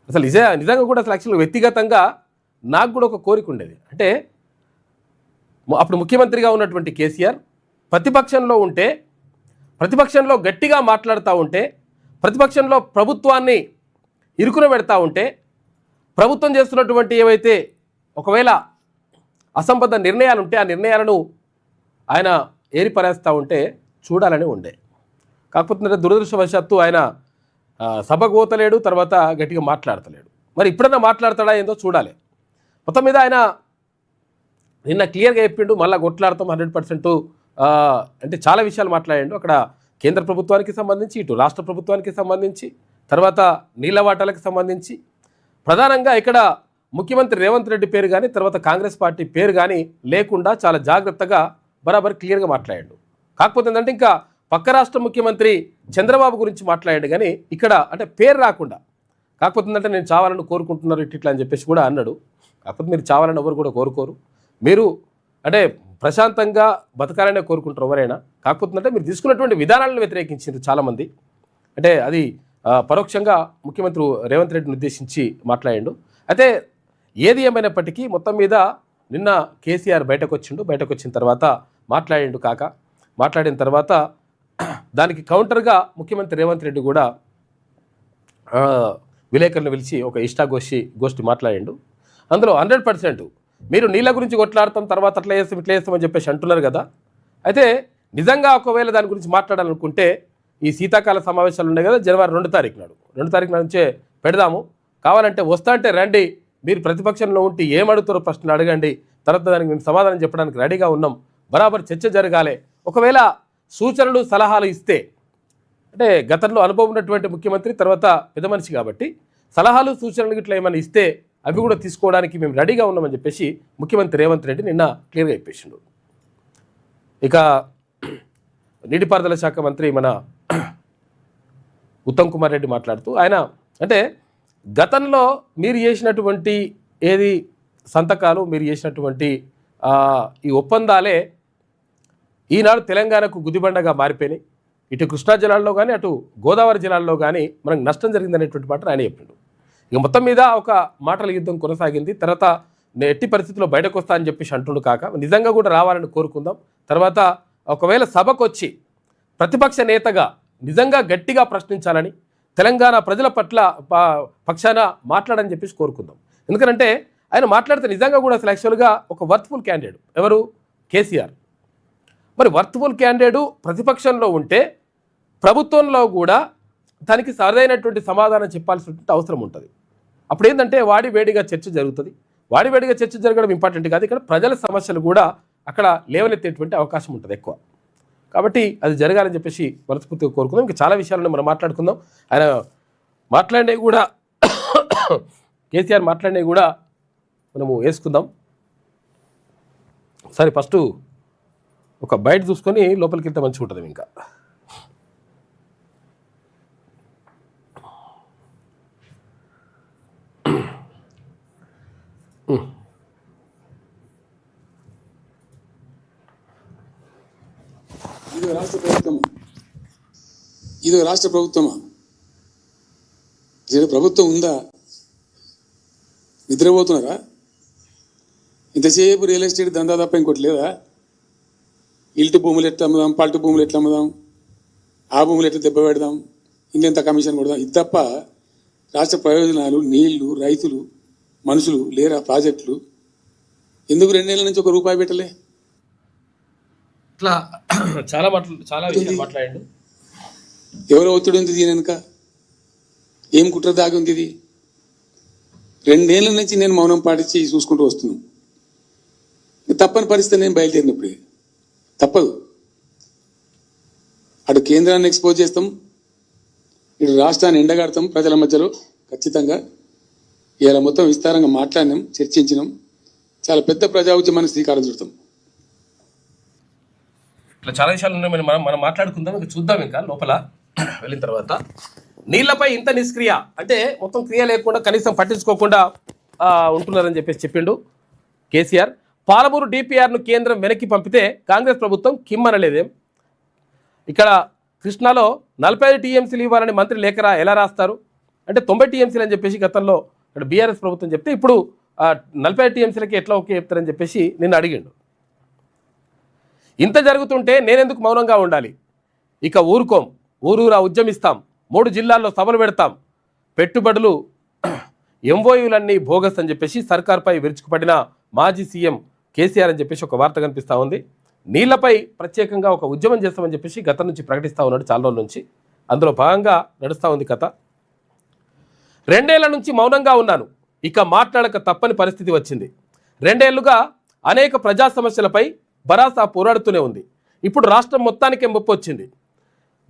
అసలు నిజంగా కూడా అసలు యాక్చువల్గా వ్యక్తిగతంగా నాకు కూడా ఒక కోరిక ఉండేది. అంటే అప్పుడు ముఖ్యమంత్రిగా ఉన్నటువంటి కేసీఆర్ ప్రతిపక్షంలో ఉంటే, ప్రతిపక్షంలో గట్టిగా మాట్లాడుతూ ఉంటే, ప్రతిపక్షంలో ప్రభుత్వాన్ని ఇరుకున పెడతా ఉంటే, ప్రభుత్వం చేస్తున్నటువంటి ఏవైతే ఒకవేళ అసంబద్ధ నిర్ణయాలు ఉంటే ఆ నిర్ణయాలను ఆయన ఏరిపరేస్తూ ఉంటే చూడాలని ఉండే. కాకపోతే దురదృష్టవశాత్తు ఆయన సభకు పోతలేడు, తర్వాత గట్టిగా మాట్లాడతలేడు. మరి ఇప్పుడన్నా మాట్లాడతాడా ఏందో చూడాలి. మొత్తం మీద ఆయన నిన్న క్లియర్గా చెప్పిండు, మళ్ళీ కొట్లాడతాం 100%. అంటే చాలా విషయాలు మాట్లాడాడు. అక్కడ కేంద్ర ప్రభుత్వానికి సంబంధించి, ఇటు రాష్ట్ర ప్రభుత్వానికి సంబంధించి, తర్వాత నీళ్ల వాటాలకు సంబంధించి, ప్రధానంగా ఇక్కడ ముఖ్యమంత్రి రేవంత్ రెడ్డి పేరు కానీ, తర్వాత కాంగ్రెస్ పార్టీ పేరు కానీ లేకుండా చాలా జాగ్రత్తగా బరాబర్ క్లియర్గా మాట్లాడాడు. కాకపోతే ఏంటంటే ఇంకా పక్క రాష్ట్ర ముఖ్యమంత్రి చంద్రబాబు గురించి మాట్లాడాడు కానీ ఇక్కడ అంటే పేరు రాకుండా. కాకపోతే ఏంటంటే నేను చావాలని కోరుకుంటున్నారు ఇట్లా అని చెప్పేసి కూడా అన్నాడు. కాకపోతే మీరు చావాలని ఎవరు కూడా కోరుకోరు, మీరు అంటే ప్రశాంతంగా బతకాలనే కోరుకుంటారు ఎవరైనా. కాకపోతే అంటే మీరు తీసుకున్నటువంటి విధానాలను వ్యతిరేకించారు చాలామంది. అంటే అది పరోక్షంగా ముఖ్యమంత్రి రేవంత్ రెడ్డిని ఉద్దేశించి మాట్లాడాడు. అయితే ఏది ఏమైనప్పటికీ మొత్తం మీద నిన్న కేసీఆర్ బయటకు వచ్చిన తర్వాత మాట్లాడిండు. మాట్లాడిన తర్వాత దానికి కౌంటర్గా ముఖ్యమంత్రి రేవంత్ రెడ్డి కూడా విలేకరులను పిలిచి ఒక గోష్ఠి మాట్లాడిండు. అందులో 100% మీరు నీళ్ళ గురించి కొట్లాడతాం, తర్వాత అట్లా చేస్తాం ఇట్లా చేస్తామని చెప్పేసి అంటున్నారు కదా. అయితే నిజంగా ఒకవేళ దాని గురించి మాట్లాడాలనుకుంటే ఈ శీతాకాల సమావేశాలు ఉన్నాయి కదా, జనవరి 2 తారీఖు నుంచే పెడదాము. కావాలంటే వస్తా అంటే రండి, మీరు ప్రతిపక్షంలో ఉంటే ఏమడుగుతారో ప్రశ్నలు అడగండి, తర్వాత దానికి మేము సమాధానం చెప్పడానికి రెడీగా ఉన్నాం, బరాబర్ చర్చ జరగాలి. ఒకవేళ సూచనలు సలహాలు ఇస్తే, అంటే గతంలో అనుభవం ఉన్నటువంటి ముఖ్యమంత్రి, తర్వాత పెద్ద మనిషి కాబట్టి సలహాలు సూచనలు ఇట్లా ఏమైనా ఇస్తే అవి కూడా తీసుకోవడానికి మేము రెడీగా ఉన్నామని చెప్పేసి ముఖ్యమంత్రి రేవంత్ రెడ్డి నిన్న క్లియర్గా చెప్పేసిండు. ఇక నీటిపారుదల శాఖ మంత్రి మన ఉత్తమ్ కుమార్ రెడ్డి మాట్లాడుతూ ఆయన అంటే గతంలో మీరు చేసినటువంటి ఏది సంతకాలు, మీరు చేసినటువంటి ఈ ఒప్పందాలే ఈనాడు తెలంగాణకు గుదిబండగా మారిపోయినాయి. ఇటు కృష్ణా జిల్లాల్లో కానీ, అటు గోదావరి జిల్లాల్లో కానీ మనకు నష్టం జరిగిందనేటువంటి మాట ఆయన చెప్పిండు. ఇక మొత్తం మీద ఒక మాటల యుద్ధం కొనసాగింది. తర్వాత ఎట్టి పరిస్థితుల్లో బయటకు వస్తా అని చెప్పేసి అంటుండు. నిజంగా కూడా రావాలని కోరుకుందాం. తర్వాత ఒకవేళ సభకు వచ్చి ప్రతిపక్ష నేతగా నిజంగా గట్టిగా ప్రశ్నించాలని, తెలంగాణ ప్రజల పక్షాన మాట్లాడని చెప్పేసి కోరుకుందాం. ఎందుకంటే ఆయన మాట్లాడితే నిజంగా కూడా అసలు యాక్చువల్గా ఒక వర్త్ఫుల్ క్యాండిడేట్ ఎవరు, కేసీఆర్. మరి వర్త్ఫుల్ క్యాండిడేట్ ప్రతిపక్షంలో ఉంటే ప్రభుత్వంలో కూడా దానికి సరైనటువంటి సమాధానం చెప్పాల్సినటువంటి అవసరం ఉంటుంది. అప్పుడు ఏంటంటే వాడి వేడిగా చర్చ జరుగుతుంది. వాడి వేడిగా చర్చ జరగడం ఇంపార్టెంట్ కాదు, ఇక్కడ ప్రజల సమస్యలు కూడా అక్కడ లేవనెత్తేటువంటి అవకాశం ఉంటుంది ఎక్కువ. కాబట్టి అది జరగాలని చెప్పేసి మనస్ఫూర్తిగా కోరుకుందాం. ఇంకా చాలా విషయాలను మనం మాట్లాడుకుందాం. ఆయన మాట్లాడినవి కూడా కేసీఆర్ మాట్లాడినవి కూడా మనము వేసుకుందాం. సరే, ఫస్ట్ ఒక బయట చూసుకొని లోపలికి వెళ్తే మంచిగా ఉంటుంది. ఇంకా ఇది రాష్ట్ర ప్రభుత్వమా? ప్రభుత్వం ఉందా? నిద్రపోతున్నారా? ఇంతసేపు రియల్ ఎస్టేట్ దందా తప్ప ఇంకోటి లేదా? ఇల్టు భూములు ఎట్లా అమ్ముదాం, పల్టు భూములు ఎట్లా అమ్ముదాం, ఆ భూములు ఎట్లా దెబ్బ పెడదాం, ఇంకెంత కమిషన్ కొడదాం, ఇది తప్ప రాష్ట్ర ప్రయోజనాలు, నీళ్లు, రైతులు, మనుషులు లేరా? ప్రాజెక్టులు ఎందుకు 2 నెలల నుంచి ₹1 పెట్టలే? ఇట్లా చాలా విషయాలు మాట్లాడండి. ఎవరో ఒత్తిడి ఉంది దీని వెనుక? ఏం కుట్ర దాగి ఉంది? ఇది 2 నెలల నుంచి నేను మౌనం పాటించి చూసుకుంటూ వస్తున్నాను. తప్పని పరిస్థితి నేను బయలుదేరినప్పుడే తప్పదు. అటు కేంద్రాన్ని ఎక్స్పోజ్ చేస్తాం, ఇటు రాష్ట్రాన్ని ఎండగడతాం ప్రజల మధ్యలో. ఖచ్చితంగా ఇవాళ మొత్తం విస్తారంగా మాట్లాడినాం, చర్చించినాం, చాలా పెద్ద ప్రజా ఉద్యమాన్ని శ్రీకారం చుడతాం. ఇట్లా చాలా విషయాలు ఉన్నాయి, మనం మాట్లాడుకుందాం. ఇంకా చూద్దాం ఇంకా లోపల వెళ్ళిన తర్వాత. నీళ్లపై ఇంత నిష్క్రియ అంటే మొత్తం క్రియ లేకుండా కనీసం పట్టించుకోకుండా ఉంటున్నారని చెప్పేసి చెప్పిండు కేసీఆర్. పాలమూరు డిపిఆర్ను కేంద్రం వెనక్కి పంపితే కాంగ్రెస్ ప్రభుత్వం కిమ్మనలేదేం? ఇక్కడ కృష్ణాలో 45 టీఎంసీలు ఇవ్వాలని మంత్రి లేఖ ఎలా రాస్తారు? అంటే 90 టీఎంసీలు అని చెప్పేసి గతంలో ఇక్కడ బీఆర్ఎస్ ప్రభుత్వం చెప్తే ఇప్పుడు 45 టీఎంసీలకి ఎట్లా ఓకే చెప్తారని చెప్పేసి నిన్ను అడిగిండు. ఇంత జరుగుతుంటే నేనెందుకు మౌనంగా ఉండాలి? ఇక ఊరుకోం, ఊరూరా ఉద్యమిస్తాం, 3 జిల్లాల్లో సభలు పెడతాం, పెట్టుబడులు ఎంఓయూలన్నీ బోగస్ అని చెప్పేసి సర్కార్పై విరుచుకుపడిన మాజీ సీఎం కేసీఆర్ అని చెప్పేసి ఒక వార్త కనిపిస్తూ ఉంది. నీళ్లపై ప్రత్యేకంగా ఒక ఉద్యమం చేస్తామని చెప్పేసి గతం నుంచి ప్రకటిస్తూ ఉన్నాడు చాలా రోజుల నుంచి. అందులో భాగంగా నడుస్తూ ఉంది కథ. 2 ఏళ్ల నుంచి మౌనంగా ఉన్నాను, ఇక మాట్లాడక తప్పని పరిస్థితి వచ్చింది. 2 ఏళ్లుగా అనేక ప్రజా సమస్యలపై భరాసా పోరాడుతూనే ఉంది. ఇప్పుడు రాష్ట్రం మొత్తానికే ముప్పు వచ్చింది.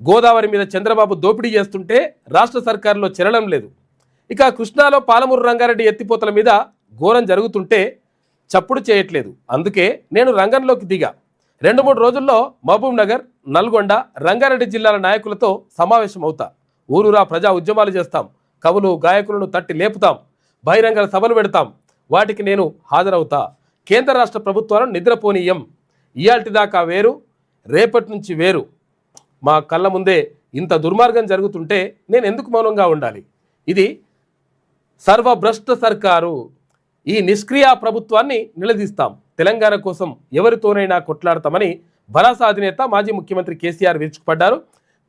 గోదావరి మీద చంద్రబాబు దోపిడీ చేస్తుంటే రాష్ట్ర సర్కారులో చెరడం లేదు. ఇక కృష్ణాలో పాలమూరు రంగారెడ్డి ఎత్తిపోతల మీద ఘోరం జరుగుతుంటే చప్పుడు చేయట్లేదు. అందుకే నేను రంగంలోకి దిగా. 2-3 రోజుల్లో మహబూబ్ నగర్, నల్గొండ, రంగారెడ్డి జిల్లాల నాయకులతో సమావేశం అవుతా. ఊరూరా ప్రజా ఉద్యమాలు చేస్తాం, కవులు గాయకులను తట్టి లేపుతాం, బహిరంగ సభలు పెడతాం, వాటికి నేను హాజరవుతా. కేంద్ర రాష్ట్ర ప్రభుత్వాలను నిద్రపోనీయం. ఇయాల్టి దాకా వేరు, రేపటి నుంచి వేరు. మా కళ్ళ ముందే ఇంత దుర్మార్గం జరుగుతుంటే నేను ఎందుకు మౌనంగా ఉండాలి? ఇది సర్వభ్రష్ట సర్కారు. ఈ నిష్క్రియ ప్రభుత్వాన్ని నిలదీస్తాం. తెలంగాణ కోసం ఎవరితోనైనా కొట్లాడతామని భరాసా అధినేత మాజీ ముఖ్యమంత్రి కేసీఆర్ విరుచుకుపడ్డారు.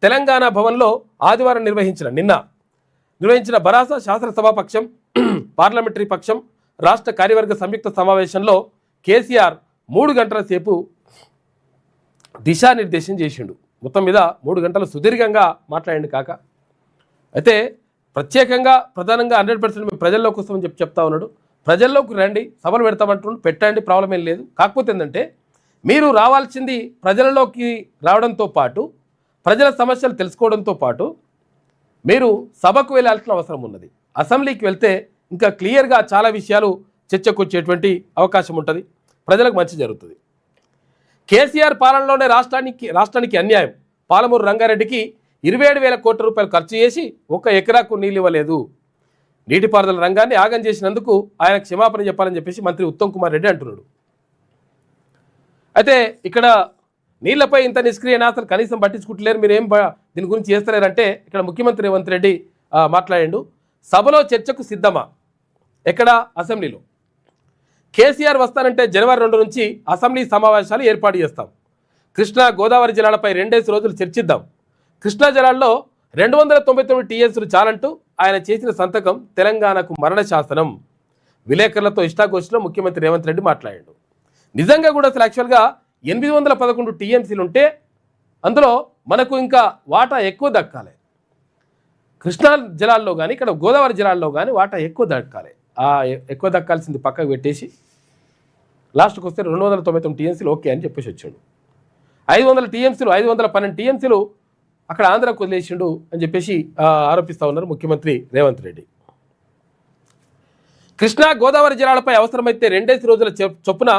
తెలంగాణ భవన్లో ఆదివారం నిర్వహించిన భరాసా శాసనసభాపక్షం, పార్లమెంటరీ పక్షం, రాష్ట్ర కార్యవర్గ సంయుక్త సమావేశంలో కేసీఆర్ 3 గంటల సేపు దిశానిర్దేశం చేసిండు. మొత్తం మీద 3 గంటలు సుదీర్ఘంగా మాట్లాడండి కాక. అయితే ప్రత్యేకంగా ప్రధానంగా 100% మీ ప్రజల్లో కోసం అని చెప్తా ఉన్నాడు. ప్రజల్లోకి రండి, సభలు పెడతామంటున్నాడు, పెట్టండి, ప్రాబ్లం ఏం లేదు. కాకపోతే ఏంటంటే మీరు రావాల్సింది ప్రజలలోకి రావడంతో పాటు, ప్రజల సమస్యలు తెలుసుకోవడంతో పాటు మీరు సభకు వెళ్ళాల్సిన అవసరం ఉన్నది. అసెంబ్లీకి వెళ్తే ఇంకా క్లియర్గా చాలా విషయాలు చర్చకు వచ్చేటువంటి అవకాశం ఉంటుంది, ప్రజలకు మంచి జరుగుతుంది. కేసీఆర్ పాలనలోనే రాష్ట్రానికి అన్యాయం. పాలమూరు రంగారెడ్డికి 27,000 కోట్ల రూపాయలు ఖర్చు చేసి 1 ఎకరాకు నీళ్ళు ఇవ్వలేదు. నీటిపారుదల రంగాన్ని ఆగం చేసినందుకు ఆయన క్షమాపణ చెప్పాలని చెప్పేసి మంత్రి ఉత్తమ్ కుమార్ రెడ్డి అంటున్నాడు. అయితే ఇక్కడ నీళ్లపై ఇంత నిష్క్రియన అసలు కనీసం పట్టించుకుంటలేరు, మీరు ఏం దీని గురించి చేస్తలేరంటే ఇక్కడ ముఖ్యమంత్రి రేవంత్ రెడ్డి మాట్లాడిండు. సభలో చర్చకు సిద్ధమా? ఎక్కడ? అసెంబ్లీలో. కేసీఆర్ వస్తానంటే జనవరి 2 నుంచి అసెంబ్లీ సమావేశాలు ఏర్పాటు చేస్తాం. కృష్ణా గోదావరి జలాలపై 2 రోజులు చర్చిద్దాం. కృష్ణా జలాల్లో 299 టీఎంసీలు చాలంటూ ఆయన చేసిన సంతకం తెలంగాణకు మరణ శాసనం. విలేకరులతో ఇష్టాగోష్ఠిలో ముఖ్యమంత్రి రేవంత్ రెడ్డి మాట్లాడాడు. నిజంగా కూడా అసలు యాక్చువల్గా 811 టీఎంసీలు ఉంటే అందులో మనకు ఇంకా వాటా ఎక్కువ దక్కాలి. కృష్ణా జలాల్లో కానీ ఇక్కడ గోదావరి జలాల్లో కానీ వాటా ఎక్కువ దక్కాలి. ఆ ఎక్కువ దక్కాల్సింది పక్కకు పెట్టేసి లాస్ట్కి వస్తే 299 టీఎంసీలు ఓకే అని చెప్పేసి వచ్చాడు. 500 టీఎంసీలు 512 టీఎంసీలు అక్కడ ఆంధ్రాకు వదిలేసిండు అని చెప్పేసి ఆరోపిస్తూ ఉన్నారు ముఖ్యమంత్రి రేవంత్ రెడ్డి. కృష్ణా గోదావరి జలాలపై అవసరమైతే 2 రోజుల చొప్పున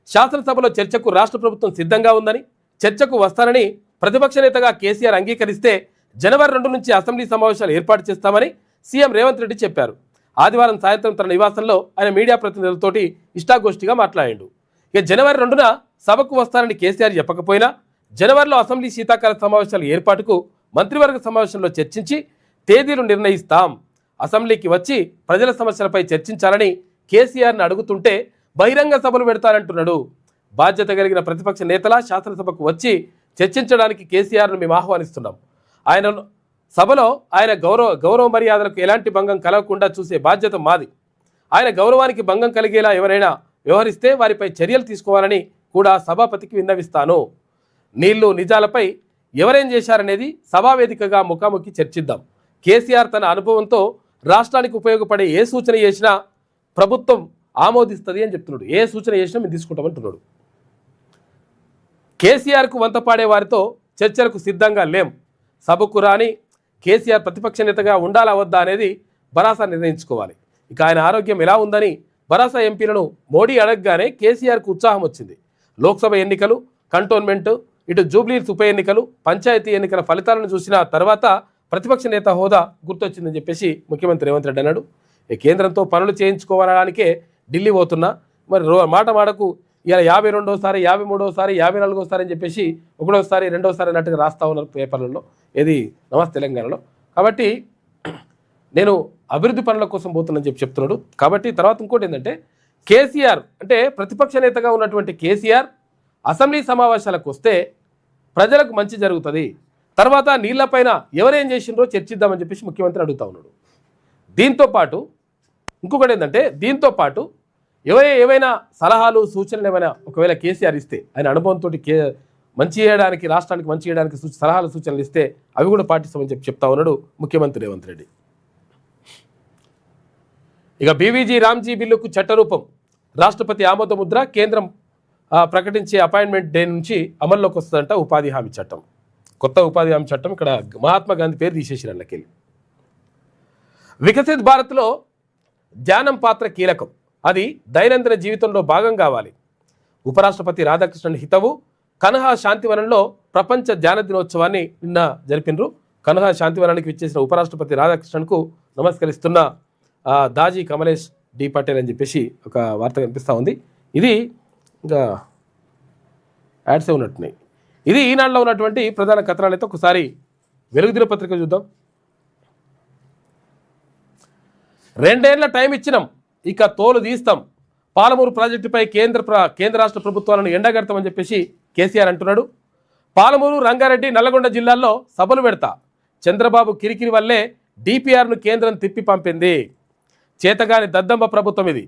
శాసనసభలో చర్చకు రాష్ట్ర ప్రభుత్వం సిద్ధంగా ఉందని, చర్చకు వస్తానని ప్రతిపక్ష నేతగా కేసీఆర్ అంగీకరిస్తే జనవరి 2 నుంచి అసెంబ్లీ సమావేశాలు ఏర్పాటు చేస్తామని సీఎం రేవంత్ రెడ్డి చెప్పారు. ఆదివారం సాయంత్రం తన నివాసంలో ఆయన మీడియా ప్రతినిధులతోటి ఇష్టాగోష్ఠిగా మాట్లాడాడు. ఇక జనవరి 2న సభకు వస్తానని కేసీఆర్ చెప్పకపోయినా జనవరిలో అసెంబ్లీ శీతాకాల సమావేశాల ఏర్పాటుకు మంత్రివర్గ సమావేశంలో చర్చించి తేదీలు నిర్ణయిస్తాం. అసెంబ్లీకి వచ్చి ప్రజల సమస్యలపై చర్చించాలని కేసీఆర్ని అడుగుతుంటే బహిరంగ సభలు పెడతారంటున్నాడు. బాధ్యత కలిగిన ప్రతిపక్ష నేతల శాసనసభకు వచ్చి చర్చించడానికి కేసీఆర్ను మేము ఆహ్వానిస్తున్నాం. ఆయన సభలో ఆయన గౌరవ మర్యాదలకు ఎలాంటి భంగం కలగకుండా చూసే బాధ్యత మాది. ఆయన గౌరవానికి భంగం కలిగేలా ఎవరైనా వ్యవహరిస్తే వారిపై చర్యలు తీసుకోవాలని కూడా సభాపతికి విన్నవిస్తాను. నీళ్లు నిజాలపై ఎవరేం చేశారనేది సభావేదికగా ముఖాముఖి చర్చిద్దాం. కేసీఆర్ తన అనుభవంతో రాష్ట్రానికి ఉపయోగపడే ఏ సూచన చేసినా ప్రభుత్వం ఆమోదిస్తుంది అని చెప్తున్నాడు. ఏ సూచన చేసినా మేము తీసుకుంటామంటున్నాడు. కేసీఆర్కు వంతపాడే వారితో చర్చలకు సిద్ధంగా లేం. సభకు రాని కేసీఆర్ ప్రతిపక్ష నేతగా ఉండాలా వద్దా అనేది భరాసా నిర్ణయించుకోవాలి. ఇక ఆయన ఆరోగ్యం ఎలా ఉందని భరాసా ఎంపీలను మోడీ అడగగానే కేసీఆర్కు ఉత్సాహం వచ్చింది. లోక్సభ ఎన్నికలు, కంటోన్మెంట్, ఇటు జూబ్లీహిల్స్ ఉప ఎన్నికలు, పంచాయతీ ఎన్నికల ఫలితాలను చూసిన తర్వాత ప్రతిపక్ష నేత హోదా గుర్తొచ్చిందని చెప్పేసి ముఖ్యమంత్రి రేవంత్ రెడ్డి అన్నాడు. కేంద్రంతో పనులు చేయించుకోవడానికే ఢిల్లీ పోతున్నా, మరి మాటకు ఇలా 52వ సారి, 53వ సారి, 54వ సారి అని చెప్పేసి 1వ సారి, 2వ సారి అన్నట్టుగా రాస్తా ఉన్నారు పేపర్లలో, ఏది నమస్తే తెలంగాణలో. కాబట్టి నేను అభివృద్ధి పనుల కోసం పోతున్నానని చెప్తున్నాడు. కాబట్టి తర్వాత ఇంకోటి ఏంటంటే కేసీఆర్ అంటే ప్రతిపక్ష నేతగా ఉన్నటువంటి కేసీఆర్ అసెంబ్లీ సమావేశాలకు వస్తే ప్రజలకు మంచి జరుగుతుంది, తర్వాత నీళ్లపైన ఎవరేం చేసిండ్రో చర్చిద్దామని చెప్పేసి ముఖ్యమంత్రి అడుగుతా ఉన్నాడు. దీంతో పాటు ఇంకొకటి ఏంటంటే ఏవైనా సలహాలు సూచనలు ఏమైనా ఒకవేళ కేసీఆర్ ఇస్తే ఆయన అనుభవంతో మంచి చేయడానికి రాష్ట్రానికి మంచి చేయడానికి సలహాలు సూచనలు ఇస్తే అవి కూడా పాటిస్తామని చెప్తా ఉన్నాడు ముఖ్యమంత్రి రేవంత్ రెడ్డి. ఇక బీవీజీ రామ్జీ బిల్లుకు చట్టరూపం, రాష్ట్రపతి ఆమోద ముద్ర, కేంద్రం ప్రకటించే అపాయింట్మెంట్ డే నుంచి అమల్లోకి వస్తుందంట ఉపాధి హామీ చట్టం. కొత్త ఉపాధి హామీ చట్టం ఇక్కడ మహాత్మా గాంధీ పేరు తీసేసి అన్నకెళ్ళి. వికసిత్ భారత్లో ధ్యానం పాత్ర కీలకం, అది దైనందిన జీవితంలో భాగం కావాలి. ఉపరాష్ట్రపతి రాధాకృష్ణన్ హితవు. కన్హా శాంతివనంలో ప్రపంచ ధ్యాన దినోత్సవాన్ని నిన్న జరిపినరు. కన్హా శాంతివనానికి విచ్చేసిన ఉపరాష్ట్రపతి రాధాకృష్ణన్కు నమస్కరిస్తున్న దాజీ కమలేష్ డి పటేల్ అని చెప్పేసి ఒక వార్త కనిపిస్తూ ఉంది. ఇది ఇంకా యాడ్సే ఉన్నట్టున్నాయి. ఇది ఈనాడులో ఉన్నటువంటి ప్రధాన కథనాలు. అయితే ఒకసారి వెలుగు దినపత్రిక చూద్దాం. 2 ఏళ్ల టైం ఇచ్చినాం, ఇక తోలు తీస్తాం. పాలమూరు ప్రాజెక్టుపై కేంద్ర రాష్ట్ర ప్రభుత్వాలను ఎండగడతామని చెప్పేసి కేసీఆర్ అంటున్నాడు. పాలమూరు, రంగారెడ్డి, నల్లగొండ జిల్లాల్లో సభలు పెడతా. చంద్రబాబు కిరికిరి వల్లే డిపిఆర్ను కేంద్రం తిప్పి పంపింది. చేతగాని దద్దమ్మ ప్రభుత్వం ఇది.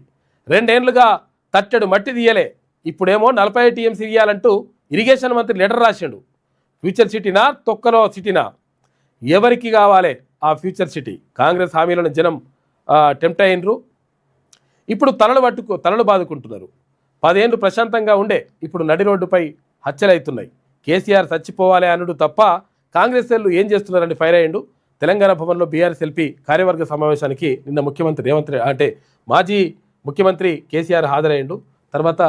2 ఏళ్లుగా తట్టెడు మట్టి తీయలే, ఇప్పుడేమో 40 టీఎంసీ ఇయ్యాలంటూ ఇరిగేషన్ మంత్రి లెటర్ రాసిండు. ఫ్యూచర్ సిటీనా, తొక్కలో సిటీనా? ఎవరికి కావాలి ఆ ఫ్యూచర్ సిటీ? కాంగ్రెస్ హామీలను జనం టెంప్ట్ అయినరు. ఇప్పుడు తలలు బాదుకుంటున్నారు. 10 ఏళ్ళు ప్రశాంతంగా ఉండే ఇప్పుడు నడి రోడ్డుపై హత్యలవుతున్నాయి. కేసీఆర్ చచ్చిపోవాలి అనుడు తప్ప కాంగ్రెస్ వాళ్ళు ఏం చేస్తున్నారని ఫైర్ అయ్యిండు. తెలంగాణ భవన్లో బీఆర్ఎస్ ఎల్పీ కార్యవర్గ సమావేశానికి నిన్న ముఖ్యమంత్రి రేవంత్ రెడ్డి అంటే మాజీ ముఖ్యమంత్రి కేసీఆర్ హాజరయ్యిండు. తర్వాత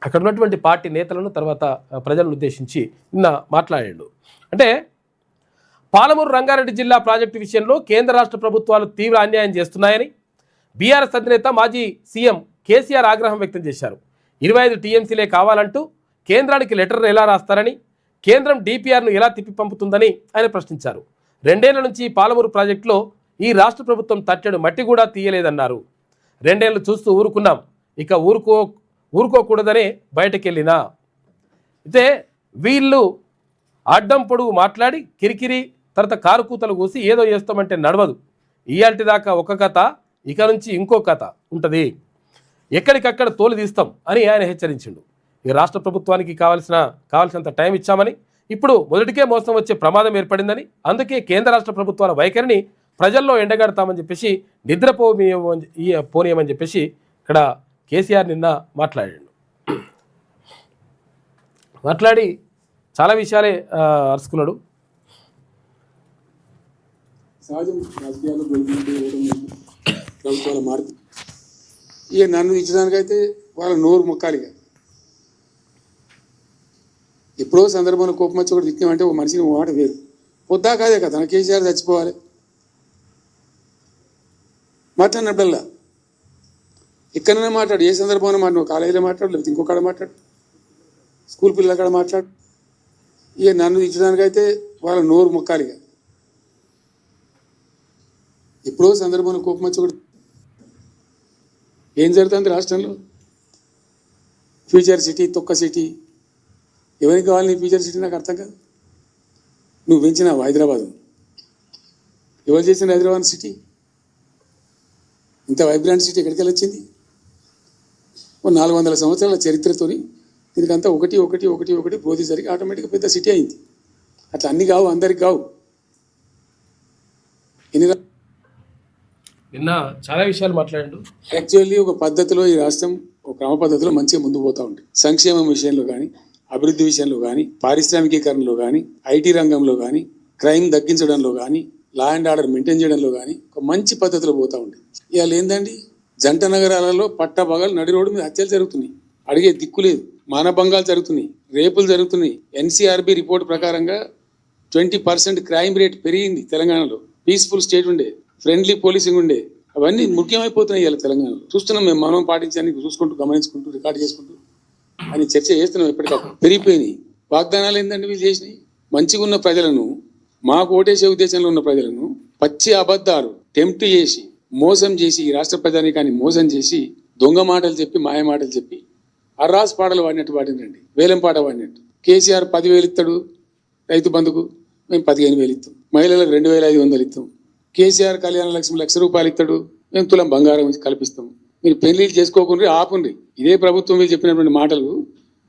అక్కడ ఉన్నటువంటి పార్టీ నేతలను తర్వాత ప్రజలను ఉద్దేశించి నిన్న మాట్లాడాడు. అంటే పాలమూరు రంగారెడ్డి జిల్లా ప్రాజెక్టు విషయంలో కేంద్ర రాష్ట్ర ప్రభుత్వాలు తీవ్ర అన్యాయం చేస్తున్నాయని బీఆర్ఎస్ అధినేత మాజీ సీఎం కేసీఆర్ ఆగ్రహం వ్యక్తం చేశారు. 25 టీఎంసీలే కావాలంటూ కేంద్రానికి లెటర్ ఎలా రాస్తారని, కేంద్రం డిపిఆర్ను ఎలా తిప్పి పంపుతుందని ఆయన ప్రశ్నించారు. 2 ఏళ్ల నుంచి పాలమూరు ప్రాజెక్టులో ఈ రాష్ట్ర ప్రభుత్వం తట్టెడు మట్టి కూడా తీయలేదన్నారు. 2 ఏళ్ళు చూస్తూ ఊరుకున్నాం, ఇక ఊరుకోకూడదనే బయటకెళ్ళినా. అయితే వీళ్ళు అడ్డం పొడుగు మాట్లాడి కిరికిరి తర్వాత కారు కూతలు కూసి ఏదో చేస్తామంటే నడవదు. ఇయాల్టి దాకా ఒక కథ, ఇక నుంచి ఇంకో కథ ఉంటుంది. ఎక్కడికక్కడ తోలు తీస్తాం అని ఆయన హెచ్చరించిండు. ఈ రాష్ట్ర ప్రభుత్వానికి కావాల్సినంత టైం ఇచ్చామని, ఇప్పుడు మొదటికే మోసం వచ్చే ప్రమాదం ఏర్పడిందని, అందుకే కేంద్ర రాష్ట్ర ప్రభుత్వాల వైఖరిని ప్రజల్లో ఎండగడతామని చెప్పేసి పోనీయమని చెప్పేసి ఇక్కడ కేసీఆర్ నిన్న మాట్లాడి చాలా విషయాలే అరుచుకున్నాడు. సహజం రాజకీయాల్లో ప్రభుత్వాల మార్పు. ఇక నన్ను ఇచ్చడానికైతే వాళ్ళ నోరు మొక్కాలిగా. ఎప్పుడో సందర్భంలో కోపం వచ్చి ఒకటి తిట్టినామంటే ఒక మనిషిని మాట వేరు. పొద్దా కాదే కదా కేసీఆర్ చచ్చిపోవాలి మాట్లాడినప్పుడల్లా ఎక్కడైనా మాట్లాడు, ఏ సందర్భంలో మాట్లాడు, కాలేజీలో మాట్లాడు, లేకపోతే ఇంకొకడ మాట్లాడు, స్కూల్ పిల్లల కాడ మాట్లాడు. ఇక నన్ను ఇచ్చడానికైతే వాళ్ళ నోరు మొక్కాలిగా. ఎప్పుడో సందర్భంలో కోపం వచ్చి ఒకటి ఏం జరుగుతుంది రాష్ట్రంలో? ఫ్యూచర్ సిటీ, తొక్క సిటీ. ఎవరికి కావాలి నీ ఫ్యూచర్ సిటీ? నాకు అర్థం కాదు. నువ్వు పెంచినావు హైదరాబాదు. ఎవరు చేసిన హైదరాబాద్ సిటీ? ఇంత వైబ్రాంట్ సిటీ ఎక్కడికి వచ్చింది? 400 సంవత్సరాల చరిత్రతో దీనికంతా ఒకటి పోతే సరికి ఆటోమేటిక్గా పెద్ద సిటీ అయింది. అట్లా అన్ని కావు, అందరికి కావు. నిన్న చాలా విషయాలు మాట్లాడాడు. యాక్చువల్లీ ఒక పద్ధతిలో ఈ రాష్ట్రం ఒక క్రమ పద్ధతిలో మంచిగా ముందుకు పోతూ ఉంటుంది. సంక్షేమం విషయంలో కానీ, అభివృద్ధి విషయంలో కానీ, పారిశ్రామికీకరణలో కానీ, ఐటీ రంగంలో కానీ, క్రైమ్ తగ్గించడంలో కానీ, లా అండ్ ఆర్డర్ మెయింటైన్ చేయడంలో కానీ ఒక మంచి పద్ధతిలో పోతూ ఉంటుంది. ఇవాళ ఏందండి, జంట నగరాలలో పట్టపగలు నడి రోడ్డు మీద హత్యలు జరుగుతున్నాయి. అడిగే దిక్కు లేదు. మానభంగాలు జరుగుతున్నాయి, రేపులు జరుగుతున్నాయి. ఎన్సీఆర్బీ రిపోర్ట్ ప్రకారంగా 20% క్రైమ్ రేట్ పెరిగింది తెలంగాణలో. పీస్ఫుల్ స్టేట్ ఉండే, ఫ్రెండ్లీ పోలీసింగ్ ఉండే, అవన్నీ ముఖ్యమైపోతున్నాయి ఇవాళ తెలంగాణలో. చూస్తున్నాం మేము, మనం పాటించడానికి చూసుకుంటూ, గమనించుకుంటూ, రికార్డు చేసుకుంటూ అని చర్చ చేస్తున్నాం. ఎప్పటికప్పుడు పెరిగిపోయినాయి. వాగ్దానాలు ఏంటంటే వీళ్ళు చేసినాయి. మంచిగా ఉన్న ప్రజలను, మాకు ఓటేసే ఉద్దేశంలో ఉన్న ప్రజలను పచ్చి అబద్ధాలు టెంప్ట్ చేసి మోసం చేసి ఈ రాష్ట్ర ప్రజానీకాన్ని మోసం చేసి దొంగ మాటలు చెప్పి మాయ మాటలు చెప్పి అర్రాస్ పాటలు వాడినట్టు వాడినండి, వేలం పాట వాడినట్టు. కేసీఆర్ 10,000 ఇస్తాడు రైతు బంధుకు, మేము 15,000 ఇస్తాం. మహిళలకు 2,500 ఇస్తాం. కేసీఆర్ కళ్యాణ లక్ష్మి ₹1,00,000 ఇస్తాడు, మేము తులం బంగారం కల్పిస్తాం. మీరు పెళ్లిళ్ళు చేసుకోకుండా ఆపుండ్రి. ఇదే ప్రభుత్వం మీరు చెప్పినటువంటి మాటలు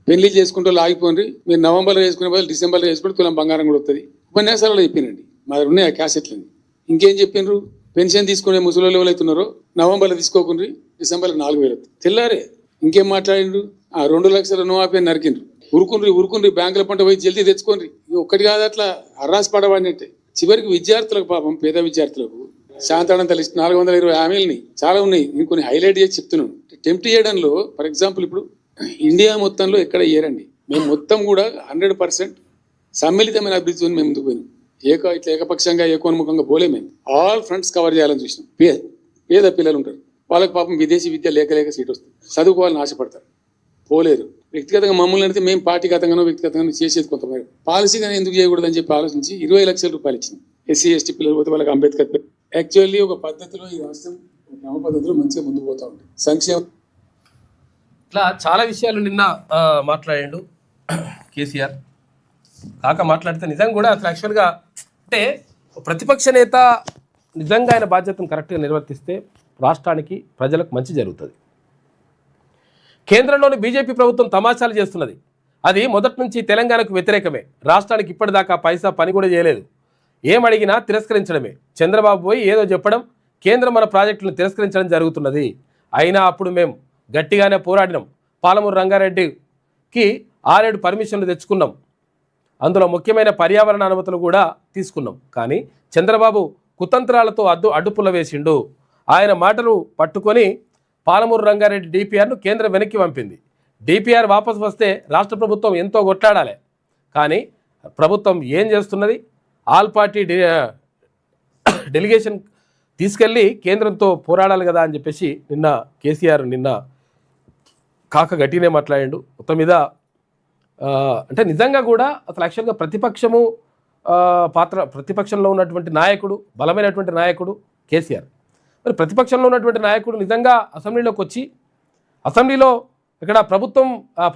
పెళ్లిళ్ళు చేసుకుంటూ ఆగిపోండి. మీరు నవంబర్లో చేసుకునే బదులు డిసెంబర్లో చేసుకుంటే తులం బంగారం కూడా వస్తుంది. ఉపన్యాసాలలో చెప్పినండి, మా దగ్గర ఉన్నాయి ఆ క్యాసెట్లని. ఇంకేం చెప్పిండ్రు? పెన్షన్ తీసుకునే ముసలి ఎవరైతున్నారో నవంబర్లో తీసుకోకుండా డిసెంబర్లో 4,000 తెల్లారే. ఇంకేం మాట్లాడిండ్రు? 2 లక్షల రుణమాఫీ నరికిండ్రు. ఉరుకుండ్రి బ్యాంకుల పంట పోయి జల్దీ తెచ్చుకోండి. ఒక్కటి కాదు, అట్లా అర్రాసి పడవాడినట్టే. చివరికి విద్యార్థులకు, పాపం పేద విద్యార్థులకు శాంతాడంత లిస్ట్ 420 హామీలని చాలా ఉన్నాయి. నేను కొన్ని హైలైట్ చేసి చెప్తున్నాను. టెంప్ట్ చేయడంలో ఫర్ ఎగ్జాంపుల్ ఇప్పుడు ఇండియా మొత్తంలో ఎక్కడ ఇయ్యరండి. మేము మొత్తం కూడా 100% సమ్మిళితమైన అభివృద్ధితో మేము ముందుకు పోయినాం. ఇట్లా ఏకపక్షంగా ఏకోన్ముఖంగా పోలే. మేము ఆల్ ఫ్రంట్స్ కవర్ చేయాలని చూసినాం. పేద పిల్లలు ఉంటారు, వాళ్ళకి పాపం విదేశీ విద్య లేక సీట్ వస్తుంది, చదువుకోవాలని ఆశపడతారు, పోలేరు. వ్యక్తిగతంగా మమ్మల్ని అంటే మేము పార్టీగతంగానో వ్యక్తిగతంగానో చేసేది కొంతమేర. పాలసీగా ఎందుకు చేయకూడదని చెప్పి ఆలోచించి 20 లక్షల రూపాయలు ఇచ్చింది. ఎస్సీ ఎస్టీ పిల్లలు పోతే వాళ్ళకి అంబేద్కర్. యాక్చువల్లీ ఒక పద్ధతిలో ఈ రాష్ట్రం క్రమ పద్ధతిలో మంచిగా ముందుకు పోతా ఉంటుంది. సంక్షేమం ఇట్లా చాలా విషయాలు నిన్న మాట్లాడాడు కేసీఆర్. కాక మాట్లాడితే నిజంగా కూడా అసలు యాక్చువల్గా అంటే ప్రతిపక్ష నేత నిజంగా ఆయన బాధ్యతను కరెక్ట్గా నిర్వర్తిస్తే రాష్ట్రానికి ప్రజలకు మంచి జరుగుతుంది. కేంద్రంలోని బీజేపీ ప్రభుత్వం తమాషాలు చేస్తున్నది. అది మొదటి నుంచి తెలంగాణకు వ్యతిరేకమే. రాష్ట్రానికి ఇప్పటిదాకా పైసా పని కూడా చేయలేదు. ఏమడిగినా తిరస్కరించడమే. చంద్రబాబు పోయి ఏదో చెప్పడం, కేంద్రం మన ప్రాజెక్టులను తిరస్కరించడం జరుగుతున్నది. అయినా అప్పుడు మేము గట్టిగానే పోరాడినాం. పాలమూరు రంగారెడ్డికి 6-7 పర్మిషన్లు తెచ్చుకున్నాం. అందులో ముఖ్యమైన పర్యావరణ అనుమతులు కూడా తీసుకున్నాం. కానీ చంద్రబాబు కుతంత్రాలతో అడ్డుపుల్ల వేసిండు. ఆయన మాటలు పట్టుకొని పాలమూరు రంగారెడ్డి డిపిఆర్ను కేంద్రం వెనక్కి పంపింది. డిపిఆర్ వాపసు వస్తే రాష్ట్ర ప్రభుత్వం ఎంతో కొట్లాడాలి. కానీ ప్రభుత్వం ఏం చేస్తున్నది? ఆల్ పార్టీ డెలిగేషన్ తీసుకెళ్ళి కేంద్రంతో పోరాడాలి కదా అని చెప్పేసి నిన్న కేసీఆర్ కాక గట్టినే మాట్లాడిండు. మొత్తం మీద అంటే నిజంగా కూడా అసలు యాక్చువల్గా ప్రతిపక్షంలో ఉన్నటువంటి నాయకుడు, బలమైనటువంటి నాయకుడు కేసీఆర్. మరి ప్రతిపక్షంలో ఉన్నటువంటి నాయకుడు నిజంగా అసెంబ్లీలోకి వచ్చి అసెంబ్లీలో ఇక్కడ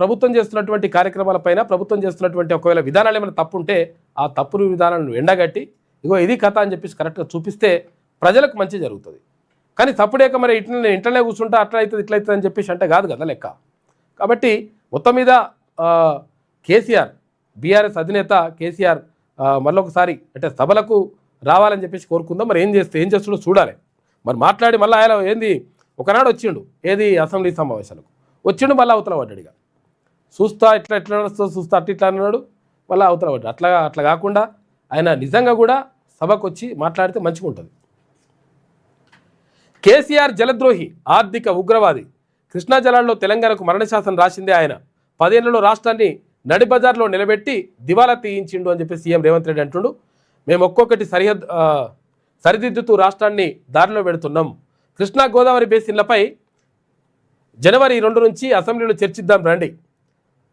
ప్రభుత్వం చేస్తున్నటువంటి కార్యక్రమాలపైన, ప్రభుత్వం చేస్తున్నటువంటి ఒకవేళ విధానాలు ఏమైనా తప్పు ఉంటే ఆ తప్పుడు విధానాలను ఎండగట్టి ఇగో ఇది కథ అని చెప్పేసి కరెక్ట్గా చూపిస్తే ప్రజలకు మంచి జరుగుతుంది. కానీ తప్పుడేక మరి ఇంటనే కూర్చుంటా అట్లా అవుతుంది ఇట్లా అవుతుంది అని చెప్పేసి అంటే కాదు కదా లెక్క. కాబట్టి మొత్తం మీద కేసీఆర్, బీఆర్ఎస్ అధినేత కేసీఆర్ మళ్ళొకసారి అంటే సభలకు రావాలని చెప్పేసి కోరుకుందాం. మరి ఏం చేస్తుండో చూడాలి. మరి మాట్లాడి మళ్ళీ ఆయన ఏంది ఒకనాడు వచ్చిండు, ఏది అసెంబ్లీ సమావేశాలకు వచ్చిండు, మళ్ళీ అవతల పడ్డాడు. చూస్తా ఇట్లా నడుస్తుంది, చూస్తా ఇట్లా అన్నాడు, మళ్ళీ అవతల పడ్డాడు. అట్లా కాకుండా ఆయన నిజంగా కూడా సభకు వచ్చి మాట్లాడితే మంచిగా ఉంటుంది. కేసీఆర్ జలద్రోహి, ఆర్థిక ఉగ్రవాది. కృష్ణా జలాల్లో తెలంగాణకు మరణశాసనం రాసిందే ఆయన. 10 ఏళ్లలో రాష్ట్రాన్ని నడిబజార్లో నిలబెట్టి దివాలా తీయించిండు అని చెప్పి సీఎం రేవంత్ రెడ్డి అంటుండు. మేము ఒక్కొక్కటి సరిదిద్దుతూ రాష్ట్రాన్ని దారిలో పెడుతున్నాం. కృష్ణా గోదావరి బేసిన్లపై జనవరి 2 నుంచి అసెంబ్లీలో చర్చిద్దాం రండి.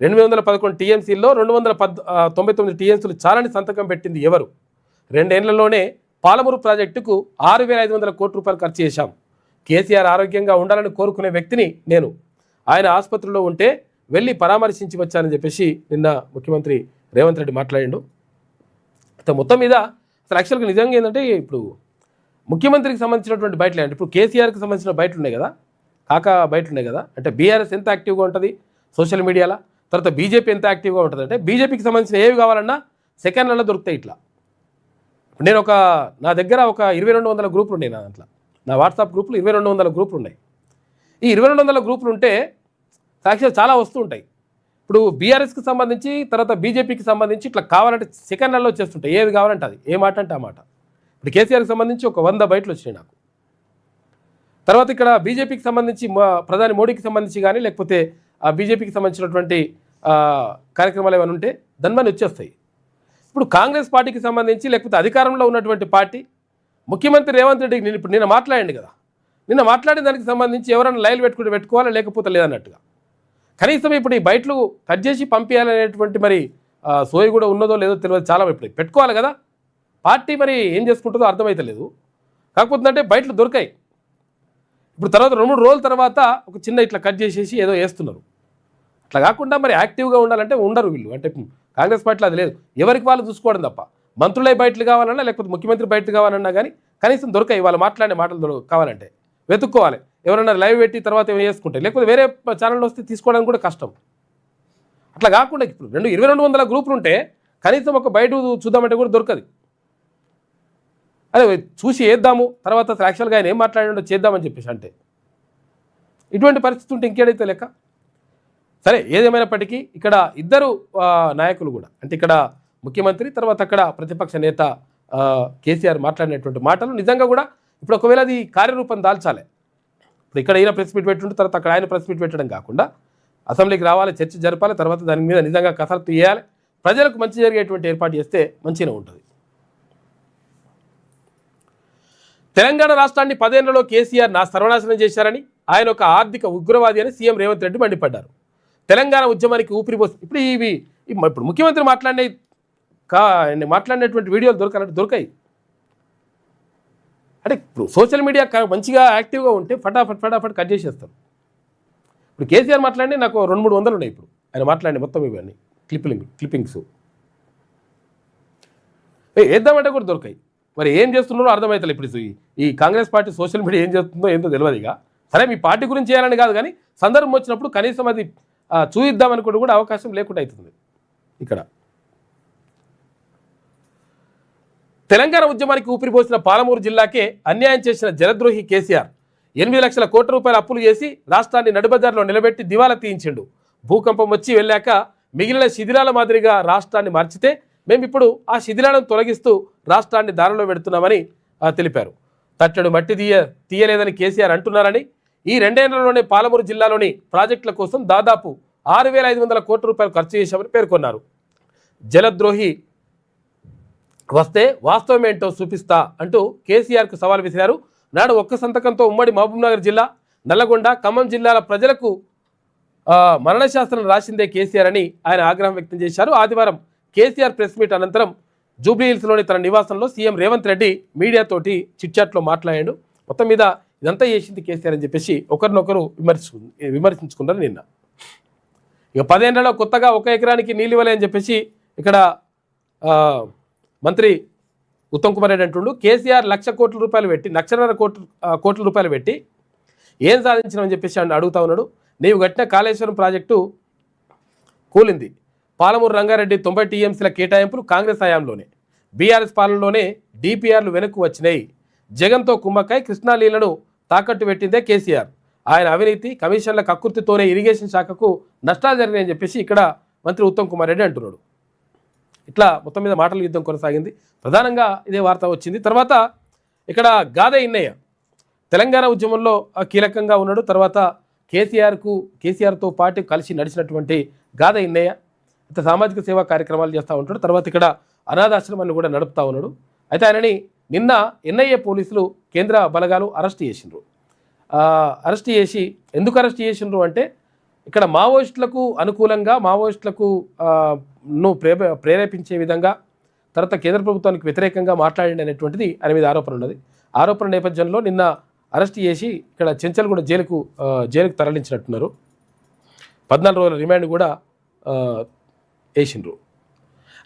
811 టీఎంసీల్లో 299 టీఎంసీలు చాలని సంతకం పెట్టింది ఎవరు? 2 ఏళ్లలోనే పాలమూరు ప్రాజెక్టుకు 6,500 కోట్ల రూపాయలు ఖర్చు చేశాం. కేసీఆర్ ఆరోగ్యంగా ఉండాలని కోరుకునే వ్యక్తిని నేను. ఆయన ఆసుపత్రిలో ఉంటే వెళ్ళి పరామర్శించి వచ్చానని చెప్పేసి నిన్న ముఖ్యమంత్రి రేవంత్ రెడ్డి మాట్లాడిండు. మొత్తం మీద అసలు యాక్చువల్గా నిజంగా ఏంటంటే ఇప్పుడు ముఖ్యమంత్రికి సంబంధించినటువంటి బయటలే అంటే ఇప్పుడు కేసీఆర్కి సంబంధించిన బయటలు ఉన్నాయి కదా, బయటలు ఉన్నాయి కదా. అంటే బీఆర్ఎస్ ఎంత యాక్టివ్గా ఉంటుంది సోషల్ మీడియాలో, తర్వాత బీజేపీ ఎంత యాక్టివ్గా ఉంటుంది అంటే బీజేపీకి సంబంధించిన ఏవి కావాలన్నా సెకండ్లలో దొరుకుతాయి. ఇట్లా నేను నా దగ్గర ఒక 2200 గ్రూపులు ఉన్నాయి. నా దాంట్లో, నా వాట్సాప్ గ్రూపులు 2200 గ్రూపులు ఉన్నాయి. ఈ 2200 గ్రూపులు ఉంటే సాక్షి చాలా వస్తూ ఉంటాయి. ఇప్పుడు బీఆర్ఎస్కి సంబంధించి తర్వాత బీజేపీకి సంబంధించి ఇట్లా కావాలంటే సెకండ్లలో వచ్చేస్తుంటాయి. ఏది కావాలంటే అది, ఏ మాట అంటే ఆ మాట. ఇప్పుడు కేసీఆర్కి సంబంధించి ఒక 100 బయటలు వచ్చినాయి నాకు. తర్వాత ఇక్కడ బీజేపీకి సంబంధించి ప్రధాని మోడీకి సంబంధించి కానీ లేకపోతే ఆ బీజేపీకి సంబంధించినటువంటి కార్యక్రమాలు ఏమైనా ఉంటే దానిపైన వచ్చేస్తాయి. ఇప్పుడు కాంగ్రెస్ పార్టీకి సంబంధించి లేకపోతే అధికారంలో ఉన్నటువంటి పార్టీ ముఖ్యమంత్రి రేవంత్ రెడ్డికి నిన్న మాట్లాడండి కదా, నిన్న మాట్లాడిన దానికి సంబంధించి ఎవరైనా లైన్ పెట్టుకోవాలా లేకపోతే లేదన్నట్టుగా. కనీసం ఇప్పుడు ఈ బయటలు కట్ చేసి పంపించాలనేటువంటి మరి సోయి కూడా ఉన్నదో లేదో తెలియదు. చాలా ఇప్పుడు పెట్టుకోవాలి కదా, పార్టీ మరి ఏం చేసుకుంటుందో అర్థమైతలేదు. కాకపోతే అంటే బయటలు దొరికాయి. ఇప్పుడు తర్వాత 2-3 రోజుల తర్వాత ఒక చిన్న ఇట్లా కట్ చేసేసి ఏదో వేస్తున్నారు. అట్లా కాకుండా మరి యాక్టివ్గా ఉండాలంటే ఉండరు వీళ్ళు. అంటే కాంగ్రెస్ పార్టీలో అది లేదు. ఎవరికి వాళ్ళు చూసుకోవడం తప్ప. మంత్రులే బయటలు కావాలన్నా లేకపోతే ముఖ్యమంత్రి బయటలు కావాలన్నా కానీ కనీసం దొరకాయి. వాళ్ళు మాట్లాడే మాటలు కావాలంటే వెతుక్కోవాలి. ఎవరన్నా లైవ్ పెట్టి తర్వాత ఏమైనా చేసుకుంటాయి. లేకపోతే వేరే ఛానల్లో వస్తే తీసుకోవడానికి కూడా కష్టం. అట్లా కాకుండా ఇప్పుడు 2200 గ్రూపులు ఉంటే కనీసం ఒక బయట చూద్దామంటే కూడా దొరకదు. అదే చూసి వేద్దాము, తర్వాత యాక్చువల్గా ఆయన ఏం మాట్లాడాడో చేద్దామని చెప్పేసి అంటే ఇటువంటి పరిస్థితి ఉంటే ఇంకేడైతే లెక్క. సరే, ఏదేమైనప్పటికీ ఇక్కడ ఇద్దరు నాయకులు కూడా అంటే ఇక్కడ ముఖ్యమంత్రి తర్వాత అక్కడ ప్రతిపక్ష నేత కేసీఆర్ మాట్లాడినటువంటి మాటలు నిజంగా కూడా ఇప్పుడు ఒకవేళ అది కార్యరూపం దాల్చాలి. ఇప్పుడు ఇక్కడ ఈయన ప్రెస్ మీట్ పెట్టుంటే తర్వాత అక్కడ ఆయన ప్రెస్ మీట్ పెట్టడం కాకుండా అసెంబ్లీకి రావాలి, చర్చ జరపాలి, తర్వాత దాని మీద నిజంగా కసరత్తు చేయాలి, ప్రజలకు మంచి జరిగేటువంటి ఏర్పాటు చేస్తే మంచిగా ఉంటుంది. తెలంగాణ రాష్ట్రాన్ని 10 ఏళ్లలో కేసీఆర్ సర్వనాశనం చేశారని, ఆయన ఒక ఆర్థిక ఉగ్రవాది అని సీఎం రేవంత్ రెడ్డి మండిపడ్డారు. తెలంగాణ ఉద్యమానికి ఊపిరిపోసి ఇప్పుడు ముఖ్యమంత్రి మాట్లాడినటువంటి వీడియోలు దొరకాయి. అంటే ఇప్పుడు సోషల్ మీడియా మంచిగా యాక్టివ్గా ఉంటే ఫటాఫట్ కట్ చేసేస్తారు. ఇప్పుడు కేసీఆర్ మాట్లాడి నాకు 200-300 ఉన్నాయి. ఇప్పుడు ఆయన మాట్లాడి మొత్తం ఇవన్నీ క్లిప్పింగ్స్ వేద్దామంటే కూడా దొరకాయి. మరి ఏం చేస్తున్నారో అర్థమవుతుంది. ఇప్పుడు ఈ కాంగ్రెస్ పార్టీ సోషల్ మీడియా ఏం చేస్తుందో ఏందో తెలియదు. ఇక సరే, మీ పార్టీ గురించి చేయాలని కాదు కానీ సందర్భం వచ్చినప్పుడు కనీసం అది చూయిద్దామనుకుంటూ కూడా అవకాశం లేకుండా అవుతుంది. ఇక్కడ తెలంగాణ ఉద్యమానికి ఊపిరిపోసిన పాలమూరు జిల్లాకే అన్యాయం చేసిన జలద్రోహి కేసీఆర్ 8 లక్షల కోట్ల రూపాయల అప్పులు చేసి రాష్ట్రాన్ని నడిబజార్లో నిలబెట్టి దివాలా తీయించిండు. భూకంపం వచ్చి వెళ్ళాక మిగిలిన శిథిలాల మాదిరిగా రాష్ట్రాన్ని మార్చితే మేమిప్పుడు ఆ శిథిలాలను తొలగిస్తూ రాష్ట్రాన్ని దారిలో పెడుతున్నామని తెలిపారు. తట్టడు మట్టి తీయలేదని కేసీఆర్ అంటున్నారని, ఈ 2 ఏళ్లలోనే పాలమూరు జిల్లాలోని ప్రాజెక్టుల కోసం దాదాపు 6,500 కోట్ల రూపాయలు ఖర్చు చేశామని పేర్కొన్నారు. జలద్రోహి వస్తే వాస్తవమేంటో చూపిస్తా అంటూ కేసీఆర్కు సవాల్ విసిరారు. నాడు ఒక్క సంతకంతో ఉమ్మడి మహబూబ్నగర్ జిల్లా, నల్లగొండ, ఖమ్మం జిల్లాల ప్రజలకు మరణశాస్త్రం రాసిందే కేసీఆర్ అని ఆయన ఆగ్రహం వ్యక్తం చేశారు. ఆదివారం కేసీఆర్ ప్రెస్ మీట్ అనంతరం జూబ్లీహిల్స్లోని తన నివాసంలో సీఎం రేవంత్ రెడ్డి మీడియాతోటి చిట్చాట్లో మాట్లాడాడు. మొత్తం మీద ఇదంతా చేసింది కేసీఆర్ అని చెప్పేసి ఒకరినొకరు విమర్శించుకున్నారు నిన్న. ఇక 10 ఏళ్లలో కొత్తగా 1 ఎకరానికి నీళ్ళు ఇవ్వలే అని చెప్పేసి ఇక్కడ మంత్రి ఉత్తమ్ కుమార్ రెడ్డి అంటుండు. కేసీఆర్ 1,00,000 కోట్ల రూపాయలు పెట్టి 1,50,000 కోట్ల రూపాయలు పెట్టి ఏం సాధించినామని చెప్పేసి అడుగుతా ఉన్నాడు. నీవు కట్టిన కాళేశ్వరం ప్రాజెక్టు కూలింది. పాలమూరు రంగారెడ్డి 90 టీఎంసీల కేటాయింపులు కాంగ్రెస్ హయాంలోనే, బీఆర్ఎస్ పాలనలోనే డిపిఆర్లు వెనక్కు వచ్చినాయి. జగన్తో కుమ్మక్కై కృష్ణా నీళ్లను తాకట్టు పెట్టిందే కేసీఆర్. ఆయన అవినీతి కమిషన్ల కక్కుర్తితోనే ఇరిగేషన్ శాఖకు నష్టాలు జరిగాయని చెప్పేసి ఇక్కడ మంత్రి ఉత్తమ్ కుమార్ రెడ్డి అంటున్నాడు. ఇట్లా మొత్తం మీద మాటల యుద్ధం కొనసాగింది. ప్రధానంగా ఇదే వార్త వచ్చింది. తర్వాత ఇక్కడ గాదే ఇన్నయ్య తెలంగాణ ఉద్యమంలో కీలకంగా ఉన్నాడు. తర్వాత కేసీఆర్తో పాటు కలిసి నడిచినటువంటి గాదే ఇన్నయ్య ఇంత సామాజిక సేవా కార్యక్రమాలు చేస్తూ ఉంటాడు. తర్వాత ఇక్కడ అనాథాశ్రమాన్ని కూడా నడుపుతూ ఉన్నాడు. అయితే ఆయనని నిన్న ఎన్ఐఏ పోలీసులు కేంద్ర బలగాలు అరెస్ట్ చేసిండ్రు. అరెస్ట్ చేసి ఎందుకు అరెస్ట్ చేసిండ్రు అంటే ఇక్కడ మావోయిస్టులకు అనుకూలంగా మావోయిస్టులకు ప్రేరేపించే విధంగా తర్వాత కేంద్ర ప్రభుత్వానికి వ్యతిరేకంగా మాట్లాడండి అనేటువంటిది ఆయన మీద ఆరోపణ ఉన్నది. ఆరోపణ నేపథ్యంలో నిన్న అరెస్ట్ చేసి ఇక్కడ చెంచల్గూడ జైలుకు తరలించినట్టున్నారు. 14 రోజుల రిమాండ్ కూడా వేసిండ్రు.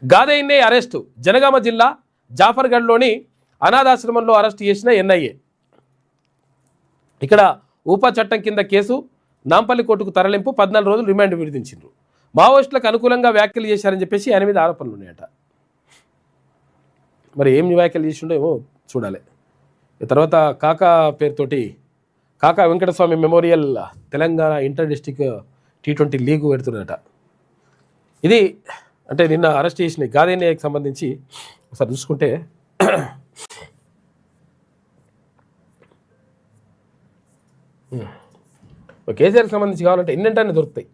గాదేయిన్నే అరెస్టు. జనగామ జిల్లా జాఫర్గఢ్లోని అనాథాశ్రమంలో అరెస్ట్ చేసిన ఎన్ఐఏ. ఇక్కడ ఊపా చట్టం కింద కేసు, నాంపల్లి కోర్టుకు తరలింపు, 14 రోజులు రిమాండ్ విధించిండ్రు. మావోయిస్టులకు అనుకూలంగా వ్యాఖ్యలు చేశారని చెప్పేసి ఆయన మీద ఆరోపణలు ఉన్నాయట. మరి ఏం వ్యాఖ్యలు చేసిండో ఏమో చూడాలి. తర్వాత కాకా పేరుతోటి Kaka Venkataswamy memorial Telangana inter district T20 league పెడుతున్నదట. ఇది అంటే నిన్న అరెస్ట్ చేసిన గాదేన్యాకి సంబంధించి ఒకసారి చూసుకుంటే కేసీఆర్కి సంబంధించి కావాలంటే ఎన్నింటానే దొరుకుతాయి.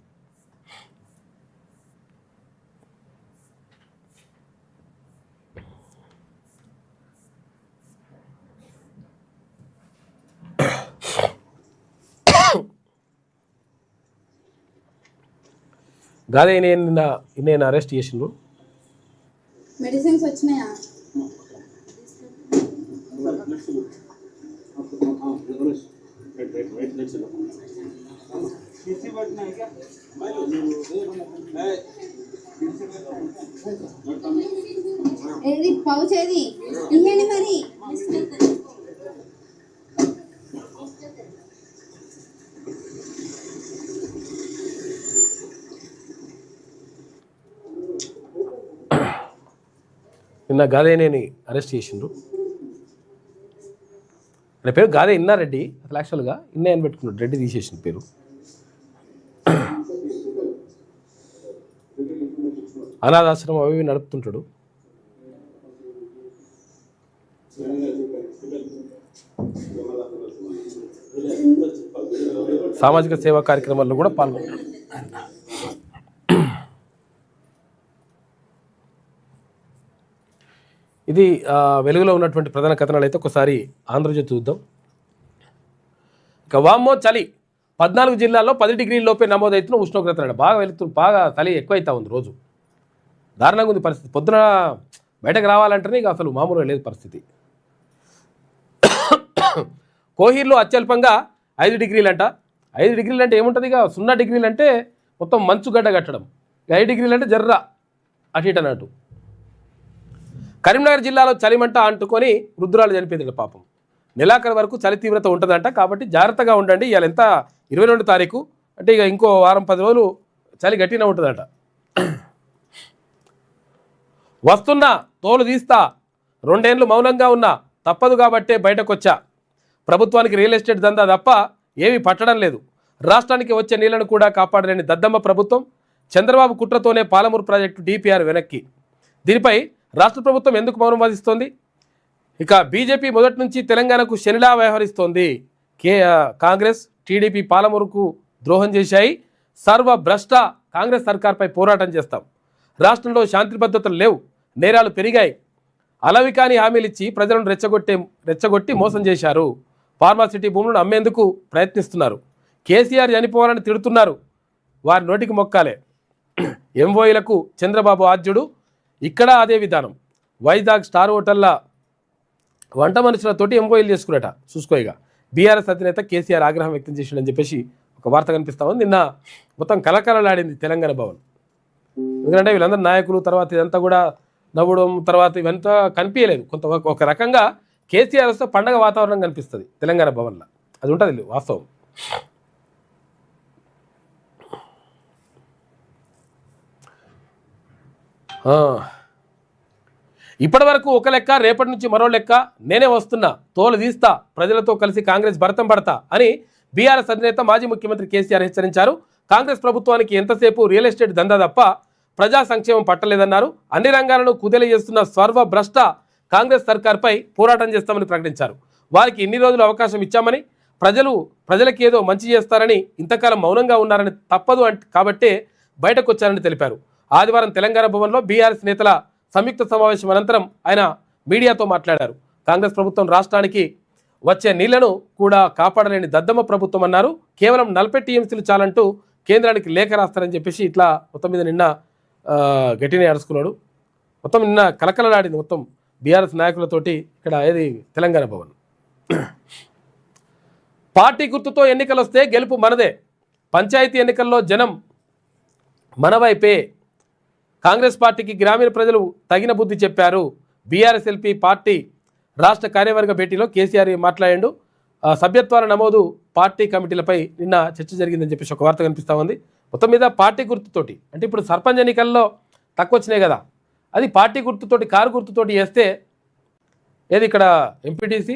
గాదే నేను అరెస్ట్ చేసిండ్రు. మెడిసిన్స్ వచ్చినాయా? ఏది పౌచ్ ఏది ఇయ్యండి మరి. నిన్న గాదేనేని అరెస్ట్ చేసిండ్రు. ఆయన పేరు గాదే ఇన్నారెడ్డి, అసలు యాక్చువల్గా ఇన్న అని పెట్టుకున్నాడు, రెడ్డి తీసేసిన పేరు. అనాథాశ్రమం అవి నడుపుతుంటాడు. సామాజిక సేవా కార్యక్రమాల్లో కూడా పాల్గొంటాడు. ఇది వెలుగులో ఉన్నటువంటి ప్రధాన కథనాలు అయితే ఒకసారి ఆంధ్రజ్యోతి చూద్దాం. ఇక వామ్మో చలి 14 జిల్లాల్లో 10 డిగ్రీల లోపే నమోదవుతున్న ఉష్ణోగ్రత. బాగా చలి ఎక్కువైతా ఉంది, రోజు దారుణంగా ఉంది పరిస్థితి. పొద్దున బయటకు రావాలంటేనే ఇక అసలు మామూలుగా లేదు పరిస్థితి. కోహీర్లో అత్యల్పంగా 5 డిగ్రీలంట. 5 డిగ్రీలు అంటే ఏముంటుంది, ఇక 0 డిగ్రీలు అంటే మొత్తం మంచు గడ్డ కట్టడం, 5 డిగ్రీలు అంటే జర్ర అటు ఇటు అన్నట్టు. కరీంనగర్ జిల్లాలో చలిమంట అంటుకొని వృద్ధురాలు చనిపోయింది పాపం. నెలాఖరు వరకు చలి తీవ్రత ఉంటుందంట, కాబట్టి జాగ్రత్తగా ఉండండి. ఇవాళ ఎంత 22 తారీఖు అంటే ఇక ఇంకో వారం 10 రోజులు చలి గట్టిగా ఉంటుందట. వస్తున్నా తోలు తీస్తా, 2 ఏళ్ళు మౌనంగా ఉన్నా, తప్పదు కాబట్టే బయటకొచ్చా. ప్రభుత్వానికి రియల్ ఎస్టేట్ దందా తప్ప ఏమీ పట్టడం లేదు. రాష్ట్రానికి వచ్చే నీళ్లను కూడా కాపాడలేని దద్దమ్మ ప్రభుత్వం. చంద్రబాబు కుట్రతోనే పాలమూరు ప్రాజెక్టు DPR వెనక్కి. దీనిపై రాష్ట్ర ప్రభుత్వం ఎందుకు మౌనం వహిస్తోంది? ఇక బీజేపీ మొదటి నుంచి తెలంగాణకు శనిలా వ్యవహరిస్తోంది. కాంగ్రెస్ టీడీపీ పాలమూరుకు ద్రోహం చేశాయి. సర్వభ్రష్ట కాంగ్రెస్ సర్కార్పై పోరాటం చేస్తాం. రాష్ట్రంలో శాంతి భద్రతలు లేవు, నేరాలు పెరిగాయి. అలవికాని హామీలు ఇచ్చి ప్రజలను రెచ్చగొట్టి మోసం చేశారు. ఫార్మాసిటీ భూములను అమ్మేందుకు ప్రయత్నిస్తున్నారు. కేసీఆర్ చనిపోవాలని తిడుతున్నారు, వారి నోటికి మొక్కాలే. ఎంఓఈలకు చంద్రబాబు ఆద్యుడు. ఇక్కడ అదే విధానం. వైజాగ్ స్టార్ హోటల్ల వంట మనుషులతోటి ఎంఓఈలు చేసుకున్నట చూసుకోయిగా. బీఆర్ఎస్ అధినేత కేసీఆర్ ఆగ్రహం వ్యక్తం చేసిండని చెప్పేసి ఒక వార్త కనిపిస్తా ఉంది. నిన్న మొత్తం కలకలలాడింది తెలంగాణ భవన్. ఎందుకంటే వీళ్ళందరూ నాయకులు, తర్వాత ఇదంతా కూడా నవ్వడం, తర్వాత ఇవంతా కనిపించలేదు. ఒక రకంగా కేసీఆర్ వస్తే పండగ వాతావరణం కనిపిస్తుంది తెలంగాణ భవన్లో. అది ఉంటుంది వాస్తవం. ఇప్పటి వరకు ఒక లెక్క, రేపటి నుంచి మరో లెక్క. నేనే వస్తున్నా, తోలు తీస్తా, ప్రజలతో కలిసి కాంగ్రెస్ భరతం పడతా అని బీఆర్ఎస్ అధినేత మాజీ ముఖ్యమంత్రి కేసీఆర్ హెచ్చరించారు. కాంగ్రెస్ ప్రభుత్వానికి ఎంతసేపు రియల్ ఎస్టేట్ దందా తప్ప ప్రజా సంక్షేమం పట్టలేదన్నారు. అన్ని రంగాలను కుదేలు చేస్తున్న సర్వభ్రష్ట కాంగ్రెస్ సర్కార్పై పోరాటం చేస్తామని ప్రకటించారు. వారికి ఇన్ని రోజులు అవకాశం ఇచ్చామని, ప్రజలకి ఏదో మంచి చేస్తారని ఇంతకాలం మౌనంగా ఉన్నారని, తప్పదు కాబట్టే బయటకు వచ్చారని తెలిపారు. ఆదివారం తెలంగాణ భవన్లో బీఆర్ఎస్ నేతల సంయుక్త సమావేశం అనంతరం ఆయన మీడియాతో మాట్లాడారు. కాంగ్రెస్ ప్రభుత్వం రాష్ట్రానికి వచ్చే నీళ్లను కూడా కాపాడలేని దద్దమ్మ ప్రభుత్వం అన్నారు. కేవలం 40 టీఎంసీలు చాలంటూ కేంద్రానికి లేఖ రాస్తారని చెప్పేసి ఇట్లా మొత్తం మీద నిన్న గట్టినే అరుచుకున్నాడు. మొత్తం నిన్న కలకలలాడింది మొత్తం బీఆర్ఎస్ నాయకులతోటి ఇక్కడ ఏది తెలంగాణ భవన్. పార్టీ గుర్తుతో ఎన్నికలు వస్తే గెలుపు మనదే. పంచాయతీ ఎన్నికల్లో జనం మనవైపే. కాంగ్రెస్ పార్టీకి గ్రామీణ ప్రజలు తగిన బుద్ధి చెప్పారు. బీఆర్ఎస్ ఎల్పీ పార్టీ రాష్ట్ర కార్యవర్గ భేటీలో కేసీఆర్ మాట్లాడాడు. సభ్యత్వాల నమోదు పార్టీ కమిటీలపై నిన్న చర్చ జరిగిందని చెప్పేసి ఒక వార్త కనిపిస్తూ ఉంది. మొత్తం మీద పార్టీ గుర్తుతోటి అంటే ఇప్పుడు సర్పంచ్ ఎన్నికల్లో తక్కువ వచ్చినాయి కదా, అది పార్టీ గుర్తుతోటి, కారు గుర్తుతోటి వేస్తే ఏది ఇక్కడ ఎంపీటీసీ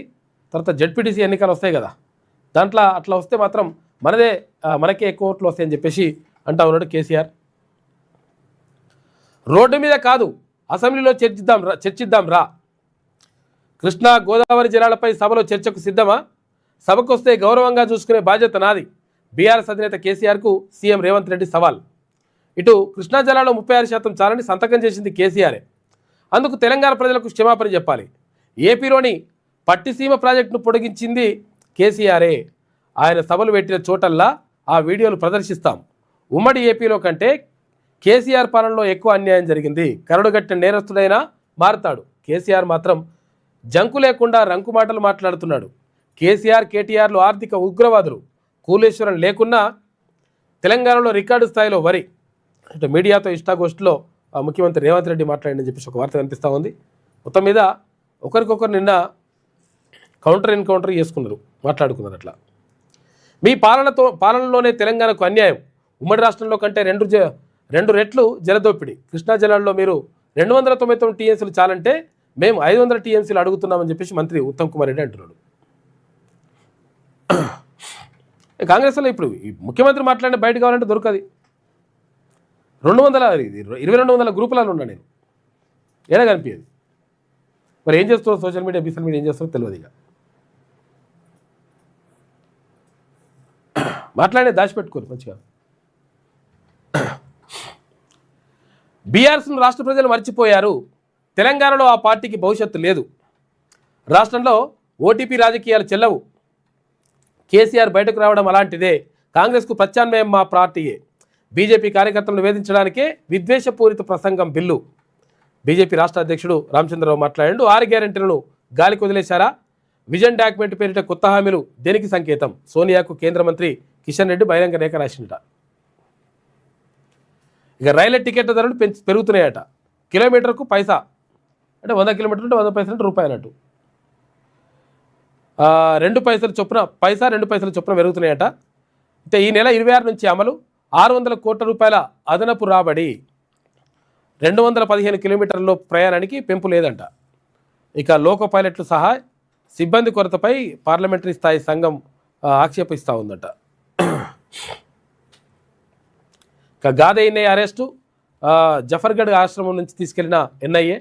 తర్వాత జెడ్పీటీసీ ఎన్నికలు వస్తాయి కదా, దాంట్లో అట్లా వస్తే మాత్రం మనకే ఎక్కువ ఓట్లు వస్తాయని చెప్పేసి అంటా ఉన్నాడు కేసీఆర్. రోడ్డు మీద కాదు, అసెంబ్లీలో చర్చిద్దాం రా. కృష్ణా గోదావరి జలాలపై సభలో చర్చకు సిద్ధమా? సభకు వస్తే గౌరవంగా చూసుకునే బాధ్యత నాది. బీఆర్ఎస్ అధినేత కేసీఆర్కు సీఎం రేవంత్ రెడ్డి సవాల్. ఇటు కృష్ణా జలాల్లో 36% చాలని సంతకం చేసింది కేసీఆరే. అందుకు తెలంగాణ ప్రజలకు క్షమాపణ చెప్పాలి. ఏపీలోని పట్టిసీమ ప్రాజెక్టును పొడిగించింది కేసీఆరే. ఆయన సభలు పెట్టిన చోటల్లా ఆ వీడియోలు ప్రదర్శిస్తాం. ఉమ్మడి ఏపీలో కంటే కేసీఆర్ పాలనలో ఎక్కువ అన్యాయం జరిగింది. కరడుగట్టిన నేరస్తుడైనా మారుతాడు. కేసీఆర్ మాత్రం జంకు లేకుండా రంకు మాటలు మాట్లాడుతున్నాడు. కేసీఆర్ కేటీఆర్లు ఆర్థిక ఉగ్రవాదులు. కూలేశ్వరం లేకున్నా తెలంగాణలో రికార్డు స్థాయిలో వరి. అంటే మీడియాతో ఇష్టాగోష్ఠిలో ముఖ్యమంత్రి రేవంత్ రెడ్డి మాట్లాడిందని చెప్పేసి ఒక వార్త కనిపిస్తూ ఉంది. మొత్తం మీద ఒకరికొకరు నిన్న ఎన్కౌంటర్ చేసుకున్నారు, మాట్లాడుకున్నారు. అట్లా మీ పాలనలోనే తెలంగాణకు అన్యాయం. ఉమ్మడి రాష్ట్రంలో కంటే రెండు రెట్లు జలదోపిడి. కృష్ణా జలాల్లో మీరు 299 టీఎంసీలు చాలంటే మేము 500 టీఎంసీలు అడుగుతున్నామని చెప్పేసి మంత్రి ఉత్తమ్ కుమార్ రెడ్డి అంటున్నాడు. కాంగ్రెస్లో ఇప్పుడు ఈ ముఖ్యమంత్రి మాట్లాడిన బయట కావాలంటే దొరకది. 2200 గ్రూపులలో ఉన్నా నేను, ఏడా కనిపించేది. మరి ఏం చేస్తారో సోషల్ మీడియా బీసోషల్ మీడియా ఏం చేస్తారో తెలియదు. ఇక మాట్లాడే దాచిపెట్టుకోరు మంచిగా. బీఆర్ఎస్ను రాష్ట్ర ప్రజలు మర్చిపోయారు. తెలంగాణలో ఆ పార్టీకి భవిష్యత్తు లేదు. రాష్ట్రంలో ఓటీపీ రాజకీయాలు చెల్లవు. కేసీఆర్ బయటకు రావడం అలాంటిదే. కాంగ్రెస్కు ప్రత్యామ్నాయం మా పార్టీయే. బీజేపీ కార్యకర్తలను వేధించడానికే విద్వేషపూరిత ప్రసంగం బిల్లు. బీజేపీ రాష్ట్ర అధ్యక్షుడు రామచంద్రరావు మాట్లాడాడు. 6 గ్యారెంటీలను గాలికి వదిలేశారా? విజన్ డాక్యుమెంట్ పేరిట కొత్త హామీలు దేనికి సంకేతం? సోనియాకు కేంద్ర మంత్రి కిషన్ రెడ్డి బహిరంగ లేఖ రాసిందట. ఇక రైళ్ల టికెట్ల ధరలు పెరుగుతున్నాయట. కిలోమీటర్కు పైసా, అంటే 100 కిలోమీటర్లు అంటే 100 పైసలు అంటే రూపాయి అన్నట్టు. 2 పైసలు చొప్పున 2 పైసల చొప్పున పెరుగుతున్నాయట. అంటే ఈ నెల 26 నుంచి అమలు. 600 కోట్ల రూపాయల అదనపు రాబడి. 215 కిలోమీటర్ల ప్రయాణానికి పెంపు లేదంట. ఇక లోకో పైలట్లు సహా సిబ్బంది కొరతపై పార్లమెంటరీ స్థాయి సంఘం ఆక్షేపిస్తూ ఉందట. ఇక గాదే అరెస్టు. జఫర్గఢ్ ఆశ్రమం నుంచి తీసుకెళ్లిన ఎన్ఐఏ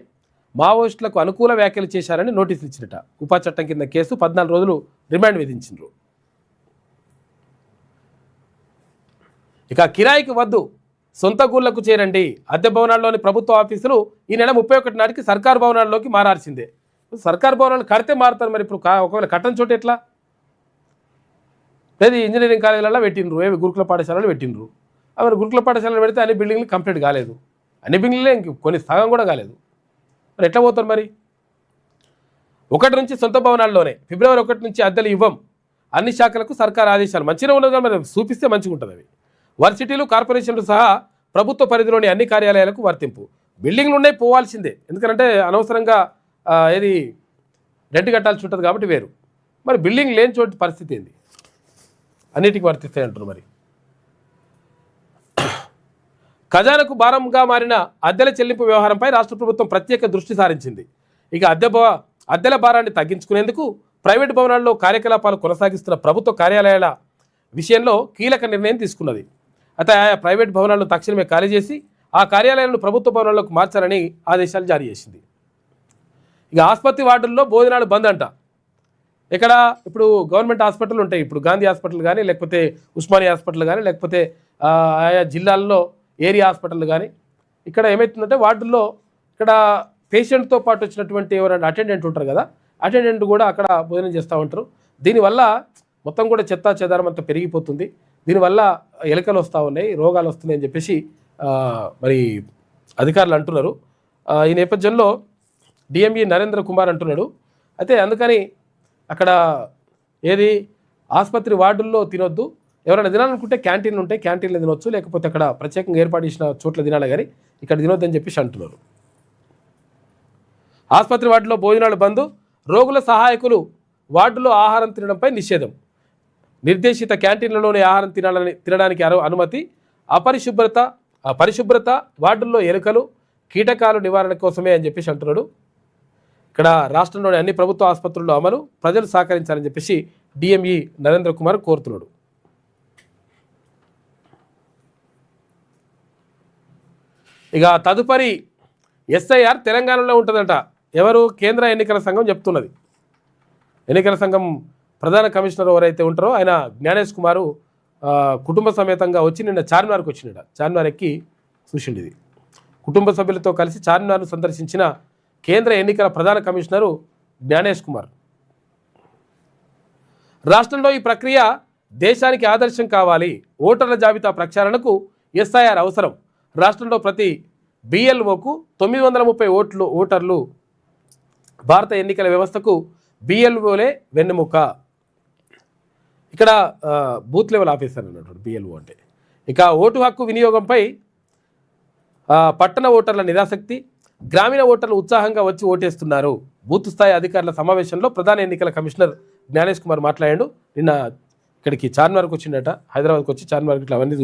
మావోయిస్టులకు అనుకూల వ్యాఖ్యలు చేశారని నోటీసులు ఇచ్చినట. ఉపా చట్టం కింద కేసు 14 రోజులు రిమాండ్ విధించారు. ఇక కిరాయికి వద్దు, సొంత గూళ్లకు చేరండి. అద్దె భవనాల్లోని ప్రభుత్వ ఆఫీసులు ఈ నెల 31 నాటికి సర్కారు భవనాల్లోకి మారాల్సిందే. సర్కారు భవనాలు కడితే మారుతారు. మరి ఇప్పుడు ఒకవేళ కట్టని చోటు ఎట్లా? లేదు, ఇంజనీరింగ్ కాలేజీలలో పెట్టినరు, గురుకుల పాఠశాలలో పెట్టినరు. అవి గురుకుల పాఠశాలలో పెడితే అన్ని బిల్డింగ్లు కంప్లీట్ కాలేదు. అన్ని బిల్డింగ్లే కొన్ని సగం కూడా కాలేదు. మరి ఎట్లా పోతారు? మరి 1 నుంచి సొంత భవనాల్లోనే. ఫిబ్రవరి 1 నుంచి అద్దెలు ఇవ్వం. అన్ని శాఖలకు సర్కారు ఆదేశాలు. మంచిగా ఉన్నది, మరి చూపిస్తే మంచిగా ఉంటుంది. అవి వర్సిటీలు, కార్పొరేషన్లు సహా ప్రభుత్వ పరిధిలోని అన్ని కార్యాలయాలకు వర్తింపు. బిల్డింగ్లు ఉన్నాయి, పోవాల్సిందే. ఎందుకంటే అనవసరంగా ఏది రెంట్ కట్టాల్సి ఉంటుంది కాబట్టి వేరు. మరి బిల్డింగ్ లేని చోటు పరిస్థితి ఏంది? అన్నిటికీ వర్తిస్తాయి అంటున్నారు. మరి ఖజానాకు భారంగా మారిన అద్దెల చెల్లింపు వ్యవహారంపై రాష్ట్ర ప్రభుత్వం ప్రత్యేక దృష్టి సారించింది. ఇక అద్దెల భారాన్ని తగ్గించుకునేందుకు ప్రైవేటు భవనాల్లో కార్యకలాపాలు కొనసాగిస్తున్న ప్రభుత్వ కార్యాలయాల విషయంలో కీలక నిర్ణయం తీసుకున్నది. అయితే ఆయా ప్రైవేట్ భవనాలను తక్షణమే ఖాళీ చేసి ఆ కార్యాలయాలను ప్రభుత్వ భవనాల్లోకి మార్చాలని ఆదేశాలు జారీ చేసింది. ఇక ఆసుపత్రి వార్డుల్లో భోజనాలు బంద్ అంట. ఇక్కడ ఇప్పుడు గవర్నమెంట్ హాస్పిటల్ ఉంటాయి. ఇప్పుడు గాంధీ హాస్పిటల్ కానీ, లేకపోతే ఉస్మానియా హాస్పిటల్ కానీ, లేకపోతే ఆయా జిల్లాల్లో ఏరియా హాస్పిటల్ కానీ, ఇక్కడ ఏమవుతుందంటే వార్డుల్లో ఇక్కడ పేషెంట్తో పాటు వచ్చినటువంటి ఎవరైనా అటెండెంట్ ఉంటారు కదా, అటెండెంట్ కూడా అక్కడ భోజనం చేస్తూ ఉంటారు. దీనివల్ల మొత్తం కూడా చెత్తా చెదారం అంతా పెరిగిపోతుంది. దీనివల్ల ఎలుకలు వస్తూ ఉన్నాయి, రోగాలు వస్తున్నాయని చెప్పేసి మరి అధికారులు అంటున్నారు. ఈ నేపథ్యంలో డిఎంఈ నరేంద్ర కుమార్ అంటున్నాడు. అయితే అందుకని అక్కడ ఏది ఆసుపత్రి వార్డుల్లో తినొద్దు, ఎవరైనా తినాలనుకుంటే క్యాంటీన్లు ఉంటాయి, క్యాంటీన్లు తినొచ్చు, లేకపోతే అక్కడ ప్రత్యేకంగా ఏర్పాటు చేసిన చోట్ల తినాలి కానీ ఇక్కడ తినొద్దని చెప్పేసి అంటున్నారు. ఆసుపత్రి వార్డులో భోజనాలు బంద్. రోగుల సహాయకులు వార్డులో ఆహారం తినడంపై నిషేధం. నిర్దేశిత క్యాంటీన్లలోనే ఆహారం తినడానికి అనుమతి. పరిశుభ్రత వార్డుల్లో ఎలుకలు, కీటకాలు నివారణ కోసమే అని చెప్పేసి అంటున్నాడు. ఇక్కడ రాష్ట్రంలోని అన్ని ప్రభుత్వ ఆసుపత్రుల్లో అమలు, ప్రజలు సహకరించాలని చెప్పేసి డిఎంఈ నరేంద్ర కుమార్ కోరుతున్నాడు. ఇక తదుపరి ఎస్ఐఆర్ తెలంగాణలో ఉంటుందట. ఎవరు? కేంద్ర ఎన్నికల సంఘం చెప్తున్నది. ఎన్నికల సంఘం ప్రధాన కమిషనర్ ఎవరైతే ఉంటారో ఆయన జ్ఞానేష్ కుమారు కుటుంబ సమేతంగా వచ్చి నిన్న చార్మినార్కి వచ్చినట. చార్మినార్ ఎక్కి చూసిండు. ఇది కుటుంబ సభ్యులతో కలిసి చార్మినార్ను సందర్శించిన కేంద్ర ఎన్నికల ప్రధాన కమిషనరు జ్ఞానేష్ కుమార్. రాష్ట్రంలో ఈ ప్రక్రియ దేశానికి ఆదర్శం కావాలి. ఓటర్ల జాబితా ప్రక్షాళనకు ఎస్ఐఆర్ అవసరం. రాష్ట్రంలో ప్రతి బిఎల్ఓకు 930 ఓటర్లు భారత ఎన్నికల వ్యవస్థకు బిఎల్ఓలే వెన్నెముక. ఇక్కడ బూత్ లెవెల్ ఆఫీసర్ అన్నట్టు బిఎల్ఓ అంటే. ఇక ఓటు హక్కు వినియోగంపై పట్టణ ఓటర్ల నిరాసక్తి, గ్రామీణ ఓటర్లు ఉత్సాహంగా వచ్చి ఓటేస్తున్నారు. బూత్ స్థాయి అధికారుల సమావేశంలో ప్రధాన ఎన్నికల కమిషనర్ జ్ఞానేష్ కుమార్ మాట్లాడాడు. నిన్న ఇక్కడికి చార్మినార్కి వచ్చిండట, హైదరాబాద్కి వచ్చి చార్మినార్కి ఇట్లా అవన్నీ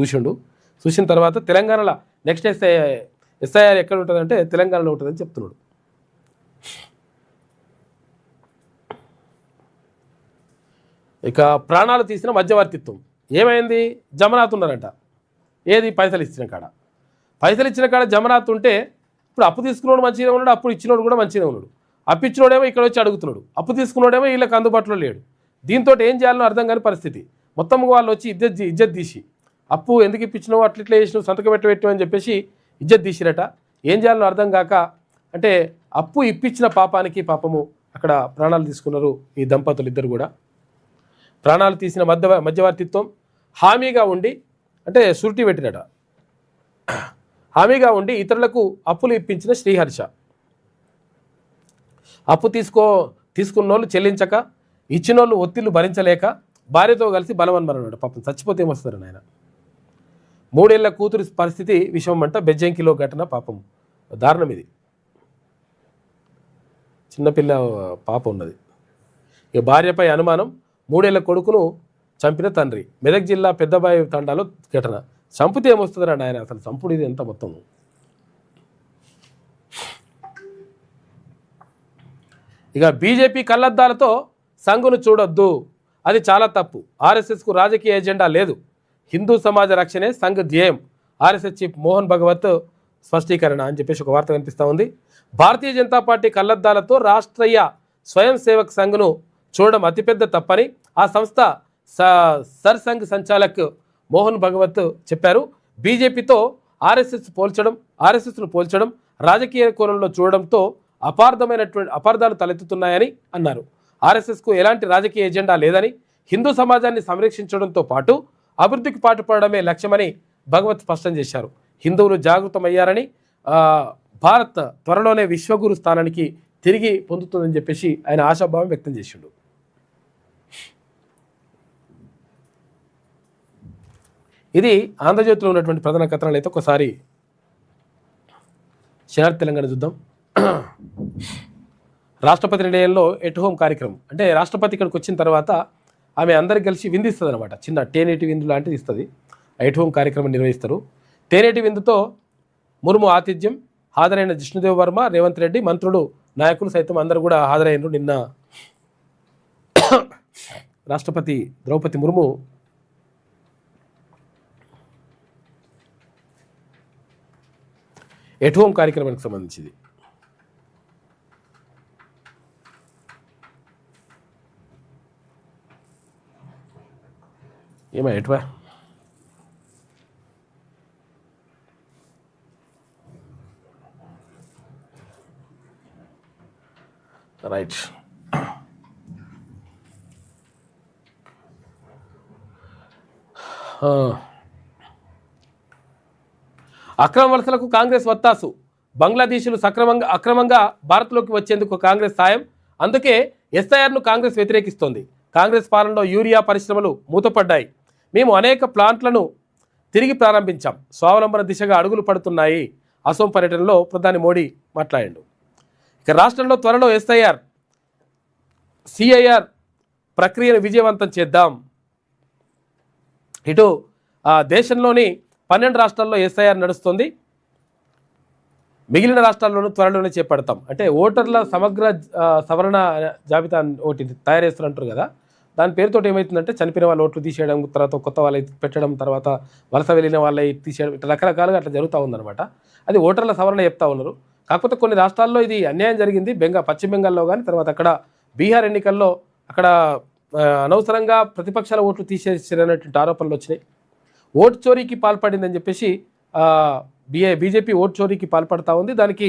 చూసిన తర్వాత తెలంగాణలో నెక్స్ట్ ఎస్ఐఆర్ ఎక్కడ ఉంటుందంటే తెలంగాణలో ఉంటుందని చెప్తున్నాడు. ఇక ప్రాణాలు తీసిన మధ్యవర్తిత్వం ఏమైంది? జమనాథ్ ఉన్నారంట. ఏది? పైసలు ఇచ్చిన కాడ జమనాథ్ ఉంటే ఇప్పుడు అప్పు తీసుకున్నోడు మంచిగా ఉన్నాడు, అప్పు ఇచ్చినోడు కూడా మంచిగా ఉన్నాడు. అప్పు ఇచ్చినోడేమో ఇక్కడ వచ్చి అడుగుతున్నాడు, అప్పు తీసుకున్నోడేమో వీళ్ళకి అందుబాటులో లేడు. దీంతో ఏం చేయాలో అర్థం కాని పరిస్థితి. మొత్తం వాళ్ళు వచ్చి ఇజ్జత్ తీసి అప్పు ఎందుకు ఇప్పించినావు, అట్లా చేసినావు, సంతకం పెట్టు అని చెప్పేసి ఇజ్జత్ తీసిరట. ఏం చేయాలో అర్థం కాక అంటే అప్పు ఇప్పించిన పాపానికి పాపము అక్కడ ప్రాణాలు తీసుకున్నారు ఈ దంపతులు ఇద్దరు కూడా. ప్రాణాలు తీసిన మధ్యవర్తిత్వం హామీగా ఉండి అంటే సురిటీ పెట్టినట, హామీగా ఉండి ఇతరులకు అప్పులు ఇప్పించిన శ్రీహర్ష. అప్పు తీసుకున్నోళ్ళు చెల్లించక, ఇచ్చినోళ్ళు ఒత్తిళ్లు భరించలేక భార్యతో కలిసి బలవన్మరన్నాడు. పాపం చచ్చిపోతే ఏమొస్తారు నాయన. 3 ఏళ్ల కూతురు పరిస్థితి విషమంట. బెజ్జంకిలో ఘటన. పాపం దారుణం ఇది. చిన్నపిల్ల పాప ఉన్నది. ఇక భార్యపై అనుమానం, 3 ఏళ్ల కొడుకును చంపిన తండ్రి. మెదక్ జిల్లా పెద్దబాయి తండాలో ఘటన. చంపితే ఏమొస్తుందండి ఆయన, అసలు చంపుడు ఇది ఎంత మొత్తం. ఇక బీజేపీ కళ్ళద్దాలతో సంఘును చూడొద్దు, అది చాలా తప్పు. ఆర్ఎస్ఎస్కు రాజకీయ ఎజెండా లేదు, హిందూ సమాజ రక్షణే సంఘ్ ధ్యేయం. ఆర్ఎస్ఎస్ చీఫ్ మోహన్ భగవత్ స్పష్టీకరణ అని చెప్పేసి ఒక వార్త కనిపిస్తూ ఉంది. భారతీయ జనతా పార్టీ కళ్ళద్దాలతో రాష్ట్రీయ స్వయం సేవక్ సంఘ్ను చూడడం అతిపెద్ద తప్పని ఆ సంస్థ సర్ సంఘ్ సంచాలక్ మోహన్ భగవత్ చెప్పారు. బీజేపీతో ఆర్ఎస్ఎస్ను పోల్చడం రాజకీయ కోణంలో చూడడంతో అపార్థాలు తలెత్తుతున్నాయని అన్నారు. ఆర్ఎస్ఎస్కు ఎలాంటి రాజకీయ ఎజెండా లేదని, హిందూ సమాజాన్ని సంరక్షించడంతో పాటు అభివృద్ధికి పాటుపడడమే లక్ష్యమని భగవత్ స్పష్టం చేశారు. హిందువులు జాగృతమయ్యారని, భారత్ త్వరలోనే విశ్వగురు స్థానానికి తిరిగి పొందుతుందని చెప్పేసి ఆయన ఆశాభావం వ్యక్తం చేసిండు. ఇది ఆంధ్రజ్యోతిలో ఉన్నటువంటి ప్రధాన కథనాలు. అయితే ఒకసారి శనార్థి తెలంగాణ చూద్దాం. రాష్ట్రపతి నిలయంలో ఎట్ హోమ్ కార్యక్రమం అంటే రాష్ట్రపతి ఇక్కడికి వచ్చిన తర్వాత ఆమె అందరికి కలిసి విందిస్తుంది అనమాట. చిన్న తేనేటి విందు లాంటిది ఇస్తుంది. ఎట్ హోమ్ కార్యక్రమం నిర్వహిస్తారు. తేనేటి విందుతో ముర్ము ఆతిథ్యం. హాజరైన జిష్ణుదేవ్ వర్మ, రేవంత్ రెడ్డి, మంత్రులు, నాయకులు సైతం అందరూ కూడా హాజరైనరు. నిన్న రాష్ట్రపతి ద్రౌపది ముర్ము ఎట్ హోమ్ కార్యక్రమానికి సంబంధించింది. ఏమా ఎటువా రైట్. అక్రమ వలసలకు కాంగ్రెస్ వత్తాసు. బంగ్లాదేశీలు అక్రమంగా భారత్లోకి వచ్చేందుకు కాంగ్రెస్ సాయం. అందుకే ఎస్ఐఆర్ను కాంగ్రెస్ వ్యతిరేకిస్తోంది. కాంగ్రెస్ పాలనలో యూరియా పరిశ్రమలు మూతపడ్డాయి. మేము అనేక ప్లాంట్లను తిరిగి ప్రారంభించాం. స్వావలంబన దిశగా అడుగులు పడుతున్నాయి. అసోం పర్యటనలో ప్రధాని మోడీ మాట్లాడాడు. ఇక రాష్ట్రంలో త్వరలో సిఐఆర్ ప్రక్రియను విజయవంతం చేద్దాం. ఇటు దేశంలోని 12 రాష్ట్రాల్లో ఎస్ఐఆర్ నడుస్తుంది. మిగిలిన రాష్ట్రాల్లోనూ త్వరలోనే చేపడతాం. అంటే ఓటర్ల సమగ్ర సవరణ జాబితా ఒకటి తయారు చేస్తున్నట్టు కదా, దాని పేరుతో ఏమవుతుందంటే చనిపోయిన వాళ్ళ ఓట్లు తీసేయడం, తర్వాత కొత్త వాళ్ళ పెట్టడం, తర్వాత వలస వెళ్ళిన వాళ్ళ తీసేయడం, ఇట్లా రకరకాలుగా అట్లా జరుగుతూ ఉందన్నమాట. అది ఓటర్ల సవరణ చెప్తా ఉన్నారు. కాకపోతే కొన్ని రాష్ట్రాల్లో ఇది అన్యాయం జరిగింది. పశ్చిమ బెంగాల్లో కానీ, తర్వాత అక్కడ బీహార్ ఎన్నికల్లో అక్కడ అనవసరంగా ప్రతిపక్షాల ఓట్లు తీసేసినటువంటి ఆరోపణలు వచ్చినాయి. ఓటు చోరీకి పాల్పడిందని చెప్పేసి బీజేపీ ఓటు చోరీకి పాల్పడతా ఉంది. దానికి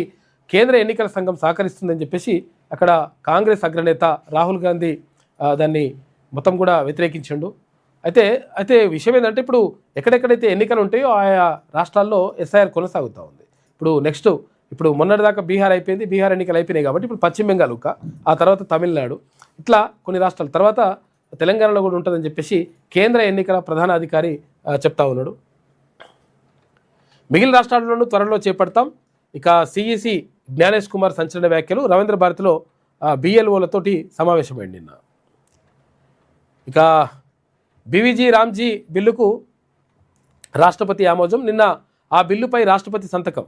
కేంద్ర ఎన్నికల సంఘం సహకరిస్తుందని చెప్పేసి అక్కడ కాంగ్రెస్ అగ్రనేత రాహుల్ గాంధీ దాన్ని మొత్తం కూడా వ్యతిరేకించిండు. అయితే విషయం ఏంటంటే ఇప్పుడు ఎక్కడెక్కడైతే ఎన్నికలు ఉంటాయో ఆయా రాష్ట్రాల్లో ఎస్ఐఆర్ కొనసాగుతూ ఉంది. ఇప్పుడు నెక్స్ట్ ఇప్పుడు మొన్నటిదాకా బీహార్ అయిపోయింది, బీహార్ ఎన్నికలు అయిపోయినాయి కాబట్టి ఇప్పుడు పశ్చిమ బెంగాల్ ఆ తర్వాత తమిళనాడు, ఇట్లా కొన్ని రాష్ట్రాల తర్వాత తెలంగాణలో కూడా ఉంటుందని చెప్పేసి కేంద్ర ఎన్నికల ప్రధాన అధికారి చెప్తా ఉన్నాడు. మిగిలిన రాష్ట్రాల్లోనూ త్వరలో చేపడతాం. ఇక సిఈసి జ్ఞానేష్ కుమార్ సంచలన వ్యాఖ్యలు. రవీంద్ర భారతిలో బిఎల్ఓలతోటి సమావేశమైంది నిన్న. ఇక బీవీజీ రామ్జీ బిల్లుకు రాష్ట్రపతి ఆమోదం. నిన్న ఆ బిల్లుపై రాష్ట్రపతి సంతకం.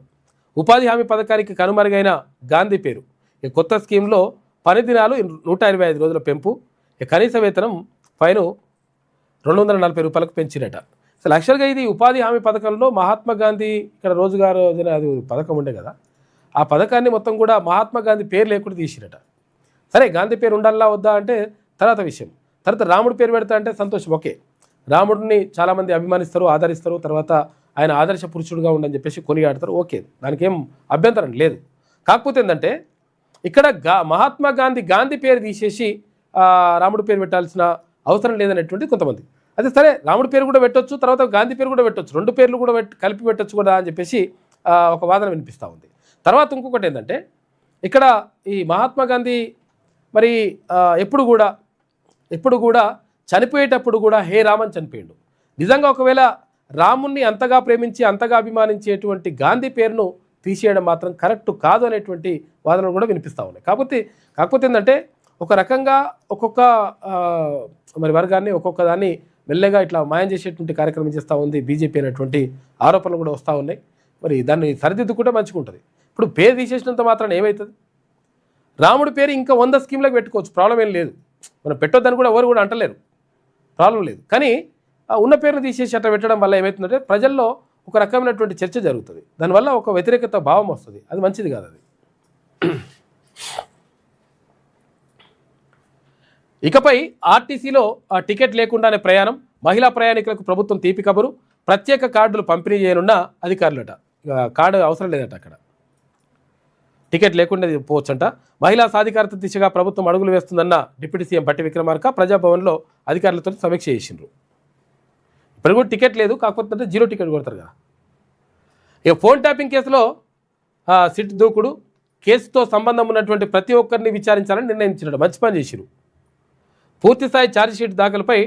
ఉపాధి హామీ పథకానికి కనుమరుగైన గాంధీ పేరు. ఈ కొత్త స్కీమ్లో పని దినాలు 125 రోజుల పెంపు. కనీస వేతనం ఫైను 240 రూపాయలకు పెంచినట. అసలు యాక్చువల్గా ఇది ఉపాధి హామీ పథకంలో మహాత్మా గాంధీ ఇక్కడ రోజుగారు అది పథకం ఉండే కదా, ఆ పథకాన్ని మొత్తం కూడా మహాత్మా గాంధీ పేరు లేకుండా తీసిరట. సరే గాంధీ పేరు ఉండాలా వద్దా అంటే తర్వాత విషయం. తర్వాత రాముడి పేరు పెడతా అంటే సంతోషం, ఓకే. రాముడిని చాలామంది అభిమానిస్తారు, ఆదరిస్తారు. తర్వాత ఆయన ఆదర్శ పురుషుడుగా ఉండని చెప్పేసి కొనియాడతారు, ఓకే, దానికి ఏం అభ్యంతరం లేదు. కాకపోతే ఏంటంటే ఇక్కడ మహాత్మా గాంధీ పేరు తీసేసి రాముడి పేరు పెట్టాల్సిన అవసరం లేదనేటువంటి కొంతమంది. అదే సరే రాముడి పేరు కూడా పెట్టొచ్చు, తర్వాత గాంధీ పేరు కూడా పెట్టొచ్చు, 2 పేర్లు కూడా కలిపి పెట్టొచ్చు కూడా అని చెప్పేసి ఒక వాదన వినిపిస్తూ ఉంది. తర్వాత ఇంకొకటి ఏంటంటే ఇక్కడ ఈ మహాత్మా గాంధీ మరి ఎప్పుడు కూడా చనిపోయేటప్పుడు కూడా హే రామన్ చనిపోయాడు. నిజంగా ఒకవేళ రాముణ్ణి అంతగా ప్రేమించి అంతగా అభిమానించేటువంటి గాంధీ పేరును తీసేయడం మాత్రం కరెక్ట్ కాదు అనేటువంటి వాదనలు కూడా వినిపిస్తూ ఉన్నాయి. కాకపోతే ఏంటంటే ఒక రకంగా ఒక్కొక్క మరి వర్గాన్ని ఒక్కొక్క దాన్ని మెల్లగా ఇట్లా మాయం చేసేటువంటి కార్యక్రమం చేస్తూ ఉంది బీజేపీ అనేటువంటి ఆరోపణలు కూడా వస్తూ ఉన్నాయి. మరి దాన్ని సరిదిద్దుకుంటే మంచిగా ఉంటుంది. ఇప్పుడు పేరు తీసేసినంత మాత్రాన ఏమవుతుంది? రాముడి పేరు ఇంకా 100 స్కీమ్లకు పెట్టుకోవచ్చు, ప్రాబ్లం ఏం లేదు. మనం పెట్టొద్దని కూడా ఎవరు కూడా అంటలేరు, ప్రాబ్లం లేదు. కానీ ఉన్న పేరును తీసేసి అట్లా పెట్టడం వల్ల ఏమవుతుందంటే ప్రజల్లో ఒక రకమైనటువంటి చర్చ జరుగుతుంది, దానివల్ల ఒక వ్యతిరేకత భావం వస్తుంది. అది మంచిది కాదు. అది ఇకపై ఆర్టీసీలో టికెట్ లేకుండానే ప్రయాణం. మహిళా ప్రయాణికులకు ప్రభుత్వం తీపి కబురు. ప్రత్యేక కార్డులు పంపిణీ చేయనున్న అధికారులట. కార్డు అవసరం లేదట, అక్కడ టికెట్ లేకుండా పోవచ్చంట. మహిళా సాధికారత దిశగా ప్రభుత్వం అడుగులు వేస్తుందన్న డిప్యూటీ సీఎం భట్టి విక్రమార్క ప్రజాభవన్లో అధికారులతో సమీక్ష చేసిండ్రు. ఇప్పుడు కూడా టికెట్ లేదు, కాకపోతే 0 టికెట్ కొడతారు కదా. ఇక ఫోన్ ట్యాపింగ్ కేసులో సిట్ దూకుడు. కేసుతో సంబంధం ఉన్నటువంటి ప్రతి ఒక్కరిని విచారించాలని నిర్ణయించినట్టు మంచి పని చేసిరు. పూర్తిస్థాయి ఛార్జ్షీట్ దాఖలుపై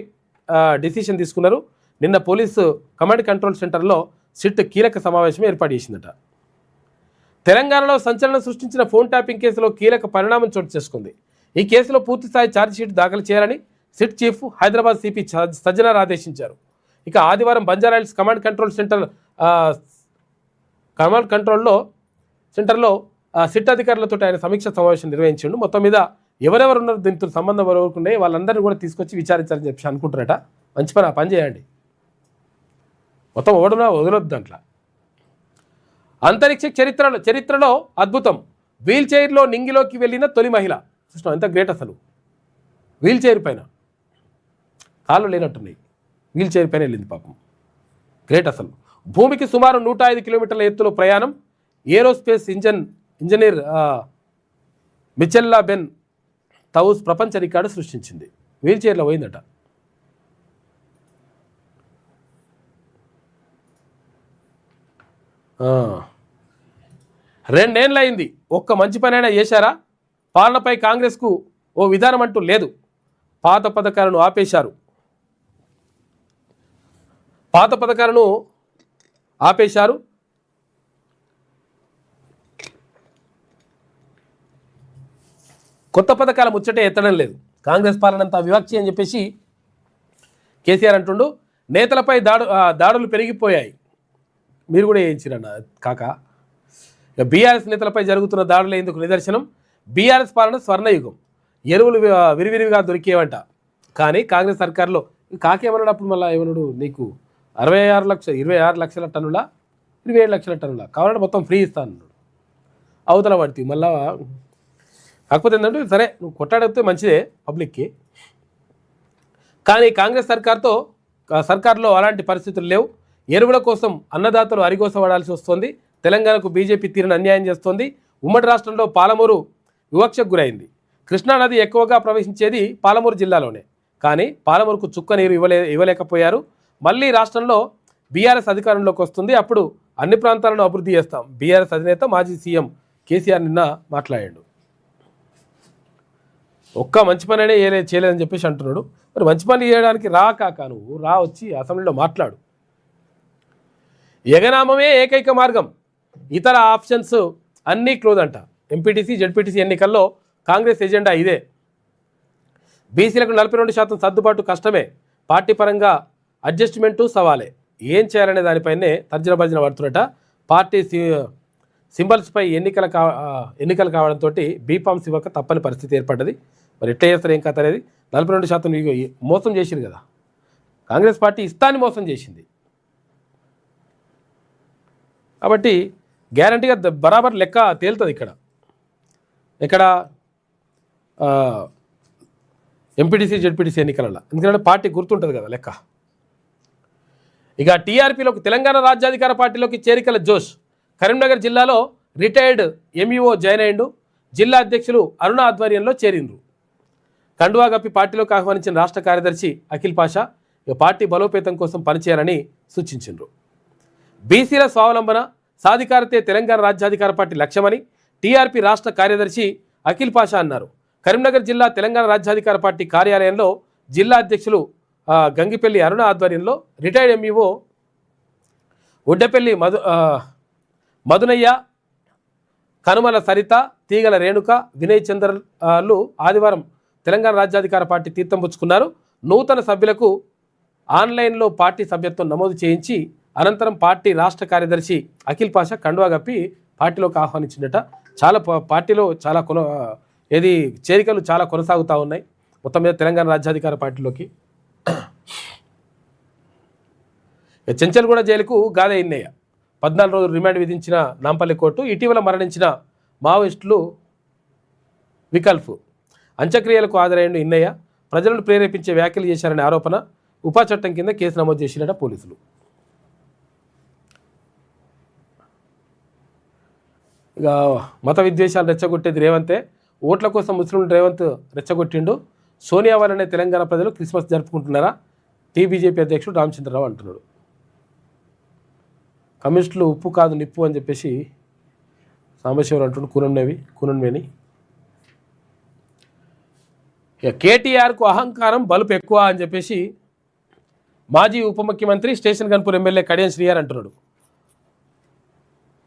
డిసిషన్ తీసుకున్నారు. నిన్న పోలీసు కమాండ్ కంట్రోల్ సెంటర్లో సిట్ కీలక సమావేశం ఏర్పాటు చేసిందట. తెలంగాణలో సంచలనం సృష్టించిన ఫోన్ ట్యాపింగ్ కేసులో కీలక పరిణామం చోటు చేసుకుంది. ఈ కేసులో పూర్తిస్థాయి ఛార్జ్షీట్ దాఖలు చేయాలని SIT chief Hyderabad CP Sajjanar ఆదేశించారు. ఇక ఆదివారం బంజారాహిల్స్ కమాండ్ కంట్రోల్ సెంటర్లో సిట్ అధికారులతో ఆయన సమీక్ష సమావేశం నిర్వహించిండు. మొత్తం మీద ఎవరెవరు ఉన్నారు, దీంతో సంబంధం ఎవరుకున్నాయి వాళ్ళందరినీ కూడా తీసుకొచ్చి విచారించాలని చెప్పి అనుకుంటారట. మంచి పని, ఆ పని చేయండి. మొత్తం ఓడునా వదలొద్దు దాంట్లో. అంతరిక్ష చరిత్రలో అద్భుతం. వీల్ చైర్లో నింగిలోకి వెళ్ళిన తొలి మహిళ. చూసినాం ఎంత గ్రేట్ అసలు. వీల్ చైర్ పైన కాళ్ళు లేనట్టున్నాయి, వీల్ చైర్ పైన వెళ్ళింది పాపం. గ్రేట్ అసలు. భూమికి సుమారు 105 కిలోమీటర్ల ఎత్తులో ప్రయాణం. ఏరోస్పేస్ ఇంజనీర్ మిచెల్లా బెన్ తౌస్ ప్రపంచ రికార్డు సృష్టించింది. వీల్ చైర్లో పోయిందట. రెండేళ్ళయింది, ఒక్క మంచి పనైనా చేశారా? పాలనపై కాంగ్రెస్కు ఓ విధానం అంటూ లేదు. పాత పథకాలను ఆపేశారు. కొత్త పథకాల ముచ్చటే ఎత్తడం లేదు. కాంగ్రెస్ పాలన అంతా వివక్ష అని చెప్పేసి కేసీఆర్ అంటుండు. నేతలపై దాడులు పెరిగిపోయాయి. మీరు కూడా వేయించిరన్న కాక. ఇక బీఆర్ఎస్ నేతలపై జరుగుతున్న దాడులు ఎందుకు నిదర్శనం? బీఆర్ఎస్ పాలన స్వర్ణయుగం, ఎరువులు విరివిరివిగా దొరికేవంట. కానీ కాంగ్రెస్ సర్కార్లో కాకేమన్నాడు అప్పుడు, మళ్ళీ ఏమన్నాడు, నీకు 26 లక్షల టన్నుల 27 లక్షల టన్నుల కావాలంటే మొత్తం ఫ్రీ ఇస్తాను అన్నాడు. అవతల పడితే మళ్ళా. కాకపోతే ఏంటంటే సరే నువ్వు కొట్టాడితే మంచిదే పబ్లిక్కి, కానీ కాంగ్రెస్ సర్కార్లో అలాంటి పరిస్థితులు లేవు. ఎరువుల కోసం అన్నదాతలు అరిగోసపడాల్సి వస్తుంది. తెలంగాణకు బీజేపీ తీరును అన్యాయం చేస్తోంది. ఉమ్మడి రాష్ట్రంలో పాలమూరు వివక్షకు గురైంది. కృష్ణానది ఎక్కువగా ప్రవహించేది పాలమూరు జిల్లాలోనే, కానీ పాలమూరుకు చుక్క నీరు ఇవ్వలేకపోయారు. మళ్ళీ రాష్ట్రంలో బీఆర్ఎస్ అధికారంలోకి వస్తుంది, అప్పుడు అన్ని ప్రాంతాలను అభివృద్ధి చేస్తాం. బీఆర్ఎస్ అధినేత మాజీ సీఎం కేసీఆర్ నిన్న మాట్లాడాడు. ఒక్క మంచి పని అనే చేయలేదని చెప్పేసి అంటున్నాడు. మరి మంచి పని చేయడానికి నువ్వు వచ్చి అసెంబ్లీలో మాట్లాడు. ఎగనామమే ఏకైక మార్గం, ఇతర ఆప్షన్స్ అన్నీ క్లోజ్ అంట. ఎంపీటీసీ జెడ్పీటీసీ ఎన్నికల్లో కాంగ్రెస్ ఎజెండా ఇదే. బీసీలకు 42% సర్దుబాటు కష్టమే, పార్టీ పరంగా అడ్జస్ట్మెంటు సవాలే. ఏం చేయాలనే దానిపైనే తర్జన భర్జన పడుతున్నట. పార్టీ సింబల్స్పై ఎన్నికలు కావడంతో బీఫామ్స్ ఇవ్వక తప్పని పరిస్థితి ఏర్పడ్డది. మరి ఎట్లా చేస్తారు ఏం కథ అనేది. 42% మోసం చేసింది కదా కాంగ్రెస్ పార్టీ, ఇస్తాన్ని మోసం చేసింది. కాబట్టి గ్యారంటీగా బరాబర్ లెక్క తేలుతుంది ఇక్కడ ఎంపీటీసీ జెడ్పీటీసీ ఎన్నికలలో. ఎందుకంటే పార్టీ గుర్తుంటుంది కదా లెక్క. ఇక టీఆర్పీలోకి తెలంగాణ రాజ్యాధికార పార్టీలోకి చేరికల జోష్. కరీంనగర్ జిల్లాలో రిటైర్డ్ ఎంఈఓ జాయిన్ అయ్యిండు. జిల్లా అధ్యక్షులు అరుణ ఆధ్వర్యంలో చేరిండ్రు. కండువా కప్పి పార్టీలోకి ఆహ్వానించిన రాష్ట్ర కార్యదర్శి అఖిల్ పాషా ఇక పార్టీ బలోపేతం కోసం పనిచేయాలని సూచించారు. బీసీల స్వావలంబన సాధికారతే తెలంగాణ రాజ్యాధికార పార్టీ లక్ష్యమని టీఆర్పీ రాష్ట్ర కార్యదర్శి అఖిల్ పాషా అన్నారు. కరీంనగర్ జిల్లా తెలంగాణ రాజ్యాధికార పార్టీ కార్యాలయంలో జిల్లా అధ్యక్షులు గంగిపల్లి అరుణ ఆధ్వర్యంలో రిటైర్డ్ ఎంఈఓ ఉడ్డపల్లి మధునయ్య, కనుమల సరిత, తీగల రేణుక, వినయ్ చంద్రలు ఆదివారం తెలంగాణ రాజ్యాధికార పార్టీ తీర్థం పుచ్చుకున్నారు. నూతన సభ్యులకు ఆన్లైన్లో పార్టీ సభ్యత్వం నమోదు చేయించి అనంతరం పార్టీ రాష్ట్ర కార్యదర్శి అఖిల్ పాషా కండువా కప్పి పార్టీలోకి ఆహ్వానించిందట. పార్టీలో చాలా చేరికలు చాలా కొనసాగుతూ ఉన్నాయి. మొత్తం మీద తెలంగాణ రాజ్యాధికార పార్టీలోకి చెంచల్గూడ జైలుకు గాదే ఇన్నయ్య 14 రోజులు రిమాండ్ విధించిన నాంపల్లి కోర్టు. ఇటీవల మరణించిన మావోయిస్టులు వికల్ఫ్ అంత్యక్రియలకు హాజరైన ఇన్నయ్య ప్రజలను ప్రేరేపించే వ్యాఖ్యలు చేశారనే ఆరోపణ ఉపా చట్టం కింద కేసు నమోదు చేసినట పోలీసులు. ఇక మత విద్వేషాలు రెచ్చగొట్టేది రేవంతే. ఓట్ల కోసం ముస్లింలు రేవంత్ రెచ్చగొట్టిండు. సోనియా వల్లనే తెలంగాణ ప్రజలు క్రిస్మస్ జరుపుకుంటున్నారా? టీబీజేపీ అధ్యక్షుడు రామచంద్రరావు అంటున్నాడు. కమ్యూనిస్టులు ఉప్పు కాదు నిప్పు అని చెప్పేసి సాంబశివరావు అంటున్నాడు. కూనన్వేని ఇక కేటీఆర్కు అహంకారం బలుపు ఎక్కువ అని చెప్పేసి మాజీ ఉప ముఖ్యమంత్రి స్టేషన్ గన్పూర్ ఎమ్మెల్యే కడియం శ్రీయార్ అంటున్నాడు.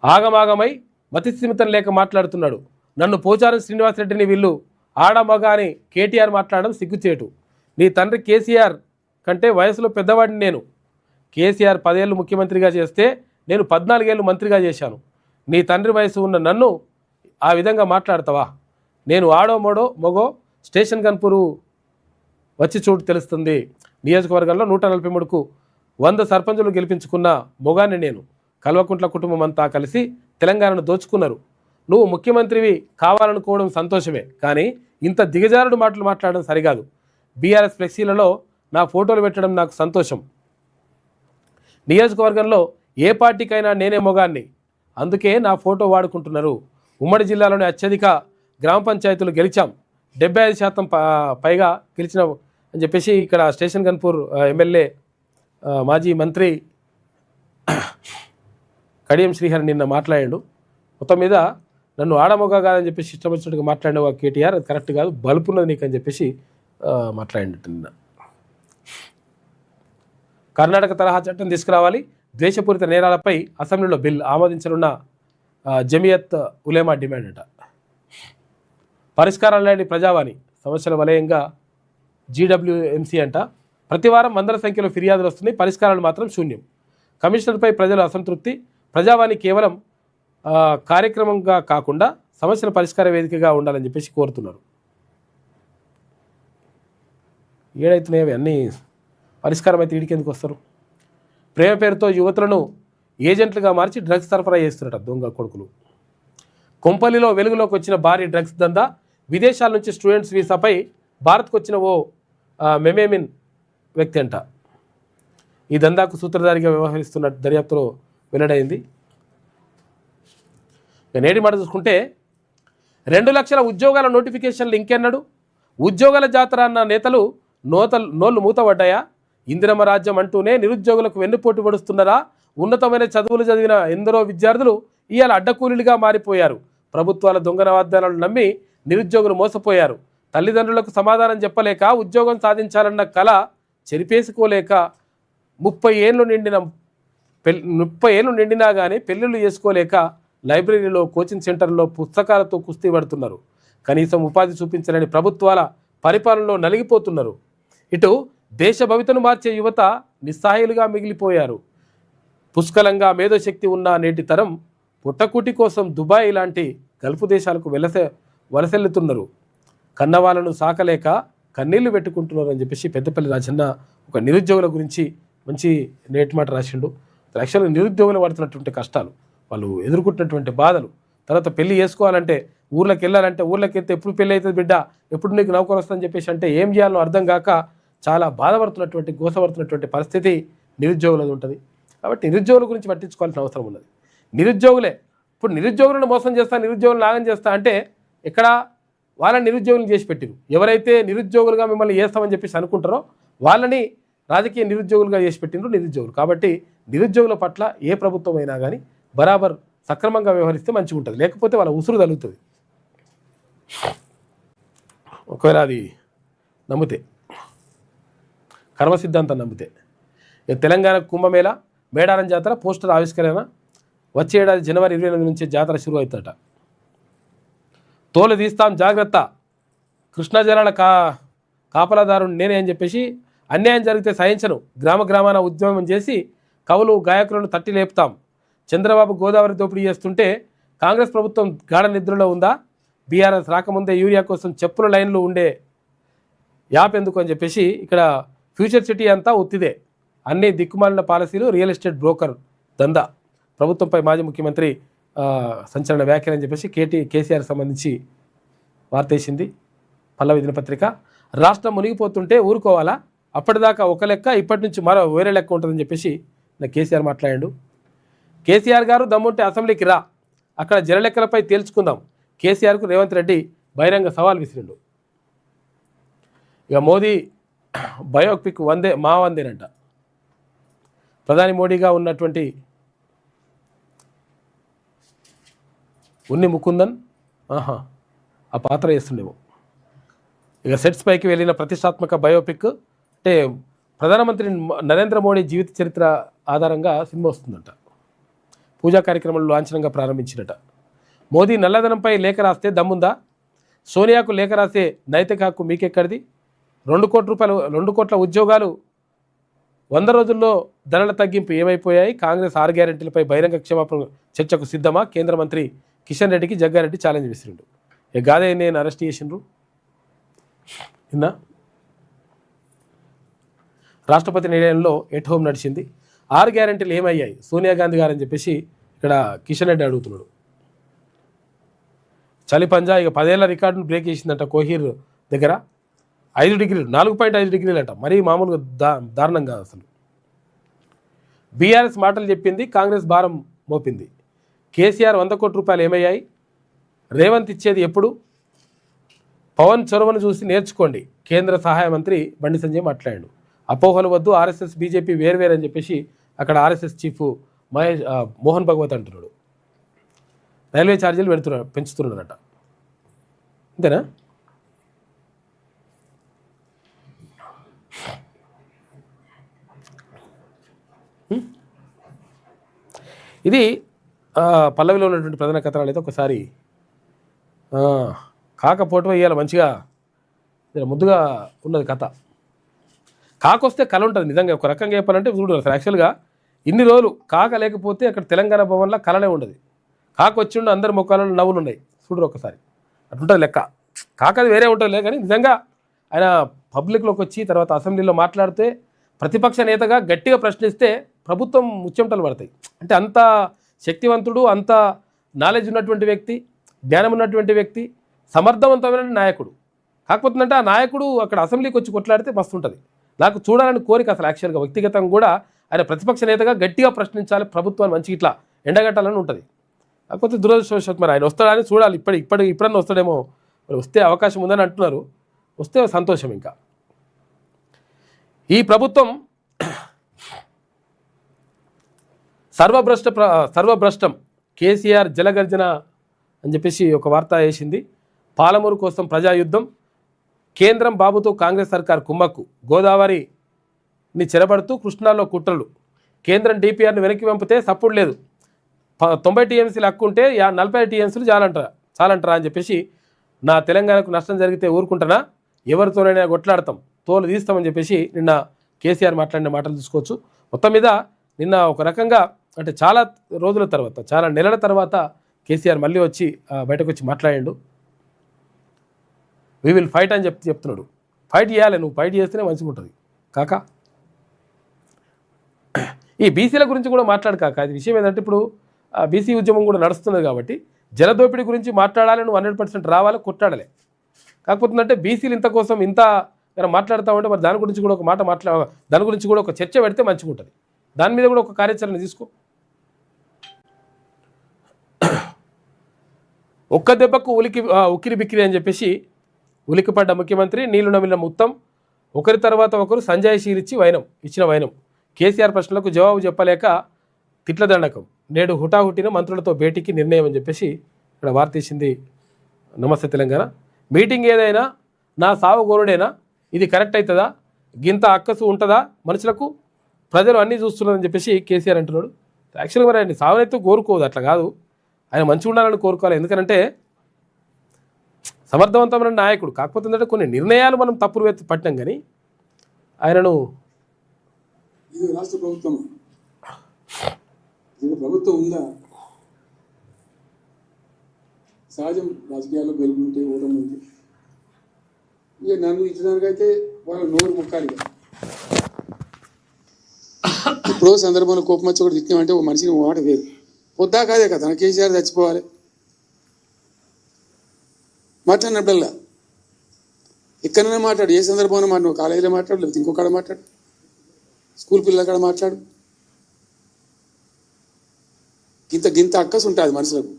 ఆగమాగమై మతిస్థిమితం లేక మాట్లాడుతున్నాడు. నన్ను పోచారం శ్రీనివాసరెడ్డిని వీళ్ళు ఆడమగ అని కేటీఆర్ మాట్లాడడం సిగ్గుచేటు. నీ తండ్రి కేసీఆర్ కంటే వయసులో పెద్దవాడిని నేను. కేసీఆర్ 10 ఏళ్ళు ముఖ్యమంత్రిగా చేస్తే నేను 14 ఏళ్ళు మంత్రిగా చేశాను. నీ తండ్రి వయసు ఉన్న నన్ను ఆ విధంగా మాట్లాడతావా? నేను ఆడో మొగో స్టేషన్ గన్పూరు వచ్చి చూడు తెలుస్తుంది. నియోజకవర్గంలో 143కు 100 సర్పంచులు గెలిపించుకున్న మొగాన్ని నేను. కల్వకుంట్ల కుటుంబం అంతా కలిసి తెలంగాణను దోచుకున్నారు. నువ్వు ముఖ్యమంత్రివి కావాలనుకోవడం సంతోషమే, కానీ ఇంత దిగజారుడు మాటలు మాట్లాడడం సరికాదు. బీఆర్ఎస్ ఫ్లెక్సీలలో నా ఫోటోలు పెట్టడం నాకు సంతోషం. నియోజకవర్గంలో ఏ పార్టీకైనా నేనే మొగాన్ని, అందుకే నా ఫోటో వాడుకుంటున్నారు. ఉమ్మడి జిల్లాలోని అత్యధిక గ్రామ పంచాయతీలు గెలిచాం, 75% పైగా గెలిచిన అని చెప్పేసి ఇక్కడ స్టేషన్ గన్పూర్ ఎమ్మెల్యే మాజీ మంత్రి కడియం శ్రీహరి నిన్న మాట్లాడాడు. మొత్తం మీద నన్ను ఆడమొగ కాదని చెప్పేసి ఇష్టం వచ్చినట్టుగా మాట్లాడిన కేటీఆర్ అది కరెక్ట్ కాదు, బలుపున్నది నీకు అని చెప్పేసి మాట్లాడినట్టు నిన్న. కర్ణాటక తరహా చట్టం తీసుకురావాలి, ద్వేషపూరిత నేరాలపై అసెంబ్లీలో బిల్ ఆమోదించనున్న జమియత్ ఉలేమా డిమాండ్ అట. పరిష్కారం లేని ప్రజావాణి సమస్యల వలయంగా జీడబ్ల్యూఎంసీ అంట. ప్రతివారం వందల సంఖ్యలో ఫిర్యాదులు వస్తున్నాయి, పరిష్కారాలు మాత్రం శూన్యం. కమిషనర్పై ప్రజల అసంతృప్తి. ప్రజావాణి కేవలం కార్యక్రమంగా కాకుండా సమస్యల పరిష్కార వేదికగా ఉండాలని చెప్పేసి కోరుతున్నారు. ఏడైతున్నాయి అవి అన్నీ పరిష్కారం అయితే వీడికి ఎందుకు వస్తారు? ప్రేమ పేరుతో యువతులను ఏజెంట్లుగా మార్చి డ్రగ్స్ సరఫరా చేస్తున్నట దొంగ కొడుకులు. కొంపల్లిలో వెలుగులోకి వచ్చిన భారీ డ్రగ్స్ దందా. విదేశాల నుంచి స్టూడెంట్స్ వీసాపై భారత్కు వచ్చిన ఓ మెమేమిన్ వ్యక్తి అంట ఈ దందాకు సూత్రధారిగా వ్యవహరిస్తున్న దర్యాప్తులో వెల్లడైంది. నేటి మాట చూసుకుంటే 2 లక్షల ఉద్యోగాల నోటిఫికేషన్లు ఇంకెన్నడు? ఉద్యోగాల జాతర అన్న నేతలు నోళ్ళు మూతపడ్డాయా? ఇందిరమ్మ రాజ్యం అంటూనే నిరుద్యోగులకు వెన్నుపోటు పడుస్తున్నారా? ఉన్నతమైన చదువులు చదివిన ఎందరో విద్యార్థులు ఇవాళ అడ్డకూలీలుగా మారిపోయారు. ప్రభుత్వాల దొంగ వాగ్దానాలు నమ్మి నిరుద్యోగులు మోసపోయారు. తల్లిదండ్రులకు సమాధానం చెప్పలేక ఉద్యోగం సాధించాలన్న కల చెరిపేసుకోలేక 30 ఏళ్ళు నిండినా కానీ పెళ్ళిళ్ళు చేసుకోలేక లైబ్రరీలో కోచింగ్ సెంటర్లో పుస్తకాలతో కుస్తీ పడుతున్నారు. కనీసం ఉపాధి చూపించాలని ప్రభుత్వాల పరిపాలనలో నలిగిపోతున్నారు. ఇటు దేశ భవితను మార్చే యువత నిస్సహాయులుగా మిగిలిపోయారు. పుష్కలంగా మేధోశక్తి ఉన్న నేటి తరం పుట్టకూటి కోసం దుబాయ్ లాంటి గల్ఫ్ దేశాలకు వలసెల్లుతున్నారు. కన్నవాళ్ళను సాకలేక కన్నీళ్లు పెట్టుకుంటున్నారు అని చెప్పేసి పెద్దపల్లి రాజన్న ఒక నిరుద్యోగుల గురించి మంచి నేటి మాట రాసిండు. యాక్చువల్గా నిరుద్యోగులు పడుతున్నటువంటి కష్టాలు, వాళ్ళు ఎదుర్కొంటున్నటువంటి బాధలు, తర్వాత పెళ్లి చేసుకోవాలంటే ఊర్లోకి వెళ్ళాలంటే ఊర్లోకి వెళ్తే ఎప్పుడు పెళ్ళి అవుతుంది బిడ్డ, ఎప్పుడు నీకు నౌకరు వస్తుందని చెప్పేసి అంటే ఏం చేయాలో అర్థం కాక చాలా బాధపడుతున్నటువంటి గోసపడుతున్నటువంటి పరిస్థితి నిరుద్యోగులది ఉంటుంది. కాబట్టి నిరుద్యోగుల గురించి పట్టించుకోవాల్సిన అవసరం ఉన్నది. నిరుద్యోగులే ఇప్పుడు నిరుద్యోగులను మోసం చేస్తా, నిరుద్యోగులను నాగం చేస్తా అంటే ఇక్కడ వాళ్ళని నిరుద్యోగులను చేసి పెట్టిరు. ఎవరైతే నిరుద్యోగులుగా మిమ్మల్ని చేస్తామని చెప్పేసి అనుకుంటారో వాళ్ళని రాజకీయ నిరుద్యోగులుగా చేసి పెట్టినరు నిరుద్యోగులు. కాబట్టి నిరుద్యోగుల పట్ల ఏ ప్రభుత్వం అయినా కానీ బరాబర్ సక్రమంగా వ్యవహరిస్తే మంచిగా ఉంటుంది, లేకపోతే వాళ్ళ ఉసురు తగులుతుంది. ఒకవేళ అది నమ్మితే, కర్మ సిద్ధాంతం నమ్మితే. తెలంగాణ కుంభమేళ మేడారం జాతర పోస్టర్ ఆవిష్కరణ వచ్చే ఏడాది జనవరి 28 నుంచి జాతర షురు అవుతుందట. తోలు తీస్తాం జాగ్రత్త, కృష్ణా జలాల కాపలాదారుని నేనే అని చెప్పేసి అన్యాయం జరిగితే సహించను, గ్రామాన ఉద్యమం చేసి కవులు గాయకులను తట్టి లేపుతాం. చంద్రబాబు గోదావరి దోపిడీ చేస్తుంటే కాంగ్రెస్ ప్రభుత్వం గాఢ నిద్రలో ఉందా? బీఆర్ఎస్ రాకముందే యూరియా కోసం చెప్పుల లైన్లు ఉండే యాప్ ఎందుకు అని చెప్పేసి ఇక్కడ ఫ్యూచర్ సిటీ అంతా ఒత్తిదే, అన్ని దిక్కుమాలిన పాలసీలు, రియల్ ఎస్టేట్ బ్రోకర్ దందా, ప్రభుత్వంపై మాజీ ముఖ్యమంత్రి సంచలన వ్యాఖ్యలు అని చెప్పేసి కేసీఆర్ సంబంధించి వార్త వేసింది పల్లవి దినపత్రిక. రాష్ట్రం మునిగిపోతుంటే ఊరుకోవాలా? అప్పటిదాకా ఒక లెక్క, ఇప్పటి నుంచి మరో వేరే లెక్క ఉంటుందని చెప్పేసి కేసీఆర్ మాట్లాడాడు. కేసీఆర్ గారు దమ్ముంటే అసెంబ్లీకి రా, అక్కడ జలలెక్కలపై తేల్చుకుందాం. కేసీఆర్కు రేవంత్ రెడ్డి బహిరంగ సవాల్ విసిరిండు. ఇక మోదీ బయోపిక్ వందేనంట. ప్రధాని మోడీగా ఉన్నటువంటి ఉన్ని ముకుందన్ ఆ పాత్ర వేస్తుండేమో. ఇక సెట్స్ పైకి వెళ్ళిన ప్రతిష్టాత్మక బయోపిక్ అంటే ప్రధానమంత్రి నరేంద్ర మోడీ జీవిత చరిత్ర ఆధారంగా సినిమా వస్తుందంట. పూజా కార్యక్రమంలో లాంఛనంగా ప్రారంభించినట. మోదీ నల్లధనంపై లేఖ రాస్తే దమ్ముందా? సోనియాకు లేఖ రాసే నైతిక హక్కు మీకెక్కడిది? 2 కోట్ల ఉద్యోగాలు 100 రోజుల్లో ధరల తగ్గింపు ఏమైపోయాయి? కాంగ్రెస్ 6 గ్యారెంటీలపై బహిరంగ క్షమాపణ చర్చకు సిద్ధమా? కేంద్ర మంత్రి కిషన్ రెడ్డికి జగ్గారెడ్డి ఛాలెంజ్ విసిరిండు. గాదే నేను అరెస్ట్ చేసిండ్రు నిన్న. రాష్ట్రపతి నిలయంలో ఎట్ హోమ్ నడిచింది. 6 గ్యారెంటీలు ఏమయ్యాయి సోనియా గాంధీ గారు అని చెప్పేసి ఇక్కడ కిషన్ రెడ్డి అడుగుతున్నాడు. చలి పంజా ఇక 10 ఏళ్ల రికార్డును బ్రేక్ చేసిందంట. కోహీర్ దగ్గర 5 డిగ్రీలు 4.5 డిగ్రీలు అంట. మరీ మామూలుగా దారుణంగా అసలు. బీఆర్ఎస్ మాటలు చెప్పింది, కాంగ్రెస్ భారం మోపింది. కేసీఆర్ 100 కోట్ల రూపాయలు ఏమయ్యాయి? రేవంత్ ఇచ్చేది ఎప్పుడు? పవన్ చొరవను చూసి నేర్చుకోండి. కేంద్ర సహాయ మంత్రి బండి సంజయ్ మాట్లాడాడు. అపోహలు వద్దు, ఆర్ఎస్ఎస్ బీజేపీ వేర్వేరు అని చెప్పేసి అక్కడ ఆర్ఎస్ఎస్ చీఫ్ మోహన్ భగవత్ అంటున్నాడు. రైల్వే ఛార్జీలు పెంచుతున్నారట. అంతేనా? ఇది పల్లవిలో ఉన్నటువంటి ప్రధాన కథనాలు అయితే ఒకసారి కాకపోవటం ఇవాళ మంచిగా ముద్దుగా ఉన్నది కథ. కాకొస్తే కళ ఉంటుంది నిజంగా. ఒక రకంగా చెప్పాలంటే చూడు అసలు యాక్చువల్గా ఇన్ని రోజులు కాక లేకపోతే అక్కడ తెలంగాణ భవన్లో కళనే ఉండదు. కాక వచ్చిండు అందరి ముఖాలలో నవ్వులు ఉన్నాయి చూడరు ఒకసారి. అటుంటుంది లెక్క. కాకది వేరే ఉంటుంది కానీ నిజంగా ఆయన పబ్లిక్లోకి వచ్చి తర్వాత అసెంబ్లీలో మాట్లాడితే ప్రతిపక్ష నేతగా గట్టిగా ప్రశ్నిస్తే ప్రభుత్వం ముచ్చెమటలు పడతాయి. అంటే అంత శక్తివంతుడు, అంత నాలెడ్జ్ ఉన్నటువంటి వ్యక్తి, జ్ఞానం ఉన్నటువంటి వ్యక్తి, సమర్థవంతమైన నాయకుడు. కాకపోతుందంటే ఆ నాయకుడు అక్కడ అసెంబ్లీకి వచ్చి కొట్లాడితే మస్తు ఉంటుంది. నాకు చూడాలని కోరిక అసలు యాక్చువల్గా వ్యక్తిగతంగా కూడా ఆయన ప్రతిపక్ష నేతగా గట్టిగా ప్రశ్నించాలి, ప్రభుత్వాన్ని మంచిగా ఇట్లా ఎండగట్టాలని ఉంటుంది. కాకపోతే దురదృష్టవశాత్తు మరి ఆయన వస్తాడని చూడాలి. ఇప్పుడన్నా వస్తాడేమో. మరి వస్తే అవకాశం ఉందని అంటున్నారు. వస్తే సంతోషం. ఇంకా ఈ ప్రభుత్వం సర్వభ్రష్టం కేసీఆర్ జలగర్జన అని చెప్పేసి ఒక వార్త వేసింది. పాలమూరు కోసం ప్రజాయుద్ధం, కేంద్రం బాబుతో కాంగ్రెస్ సర్కార్ కుమ్మక్కు, గోదావరిని చెరబడుతూ కృష్ణాలో కుట్రలు, కేంద్రం డిపిఆర్ని వెనక్కి పంపితే సప్పుడు లేదు, 90 టీఎంసీలు హక్కు ఉంటే 40 టీఎంసీలు చాలంటారా అని చెప్పేసి, నా తెలంగాణకు నష్టం జరిగితే ఊరుకుంటానా, ఎవరితోనైనా కొట్లాడతాం, తోలు తీస్తామని చెప్పేసి నిన్న కేసీఆర్ మాట్లాడిన మాటలు చూసుకోవచ్చు. మొత్తం మీద నిన్న ఒక రకంగా అంటే చాలా రోజుల తర్వాత, చాలా నెలల తర్వాత కేసీఆర్ మళ్ళీ వచ్చి బయటకు వచ్చి మాట్లాడాడు. వీ విల్ ఫైట్ అని చెప్తున్నాడు. ఫైట్ చేయాలి, నువ్వు ఫైట్ చేస్తేనే మంచిగా ఉంటుంది కాక. ఈ బీసీల గురించి కూడా మాట్లాడు కాక. అది విషయం ఏంటంటే ఇప్పుడు బీసీ ఉద్యమం కూడా నడుస్తున్నది కాబట్టి జలదోపిడీ గురించి మాట్లాడాలి, నువ్వు 100% రావాలి, కొట్లాడాలి. కాకపోతే అంటే బీసీలు ఇంత కోసం ఇంత మాట్లాడుతూ ఉంటే మరి దాని గురించి కూడా ఒక మాట దాని గురించి కూడా ఒక చర్చ పెడితే మంచిగా ఉంటుంది. దాని మీద కూడా ఒక కార్యాచరణ తీసుకో. ఒక్క దెబ్బకు ఉక్కిరి బిక్కిరి అని చెప్పేసి ఉలికిపడ్డ ముఖ్యమంత్రి, నీళ్లు నమిలిన మొత్తం, ఒకరి తర్వాత ఒకరు సంజాయిషీలిచ్చి ఇచ్చిన వైనం. కేసీఆర్ ప్రశ్నలకు జవాబు చెప్పలేక తిట్ల దండకం, నేడు హుటాహుటిన మంత్రులతో భేటీకి నిర్ణయం అని చెప్పేసి ఇక్కడ వార్త ఇచ్చింది నమస్తే తెలంగాణ. మీటింగ్ ఏదైనా నా సావు గోరుడేనా, ఇది కరెక్ట్ అవుతుందా, గింత అక్కసు ఉంటుందా మనుషులకు, ప్రజలు అన్నీ చూస్తున్నారని చెప్పేసి కేసీఆర్ అంటున్నాడు. యాక్చువల్గా మరి ఆయన సావునైతే కోరుకోదు, అట్లా కాదు, ఆయన మంచిగా ఉండాలని కోరుకోవాలి. ఎందుకంటే సమర్థవంతమైన నాయకుడు. కాకపోతే ఏంటంటే కొన్ని నిర్ణయాలు మనం తప్పులు పట్టినాం కానీ ఆయనను ఇది రాష్ట్ర ప్రభుత్వం, ఇది ప్రభుత్వం ఉందా? సహజం, రాజకీయాల్లో గెలుపుంటే ఓటమి ఉంది. ఇక నన్ను ఇచ్చడానికైతే వాళ్ళు నోరు ముక్కాలి. ఎప్పుడో సందర్భంలో కోపం వచ్చి కూడా తిట్టినామంటే ఒక మనిషిని మాట వేరు. పొద్దా కాదే కదా, తన కేసీఆర్ చచ్చిపోవాలి మాట్లాడినప్పుడల్లా ఎక్కడైనా మాట్లాడు, ఏ సందర్భంలో మాట, నువ్వు కాలేజీలో మాట్లాడు, లేకపోతే ఇంకొకడ మాట్లాడు, స్కూల్ పిల్లల కాడ మాట్లాడు. గింత అక్కసు ఉంటుంది మనుషులకు.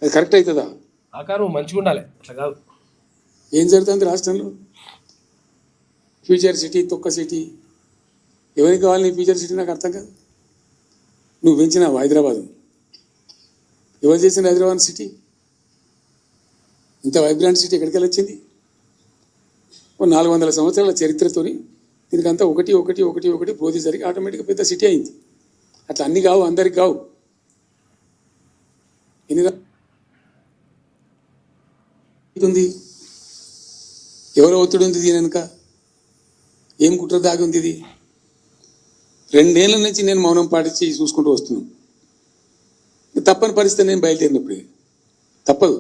అది కరెక్ట్ అవుతుందా? ఆకారం మంచిగా ఉండాలి, అట్లా కాదు. ఏం జరుగుతుంది రాష్ట్రంలో? ఫ్యూచర్ సిటీ, తొక్క సిటీ, ఎవరికి కావాలి నీ ఫ్యూచర్ సిటీ? నాకు అర్థం కాదు. నువ్వు పెంచినావు హైదరాబాద్, ఎవరు చేసిన హైదరాబాద్ సిటీ? ఇంత వైబ్రాంట్ సిటీ ఎక్కడికి వెళ్ళి వచ్చింది? 400 సంవత్సరాల చరిత్రతోని దీనికంతా ఒకటి ఒకటి ఒకటి ఒకటి పోతే జరిగి ఆటోమేటిక్గా పెద్ద సిటీ అయింది. అట్లా అన్ని కావు, అందరికి కావు. ఎన్ని ఉంది, ఎవరో ఒత్తిడి ఉంది దీని వెనుక, ఏం కుట్ర దాగి ఉంది? ఇది 2 ఏళ్ల నుంచి నేను మౌనం పాటించి చూసుకుంటూ వస్తున్నాను. తప్పని పరిస్థితి నేను బయలుదేరినప్పుడు తప్పదు.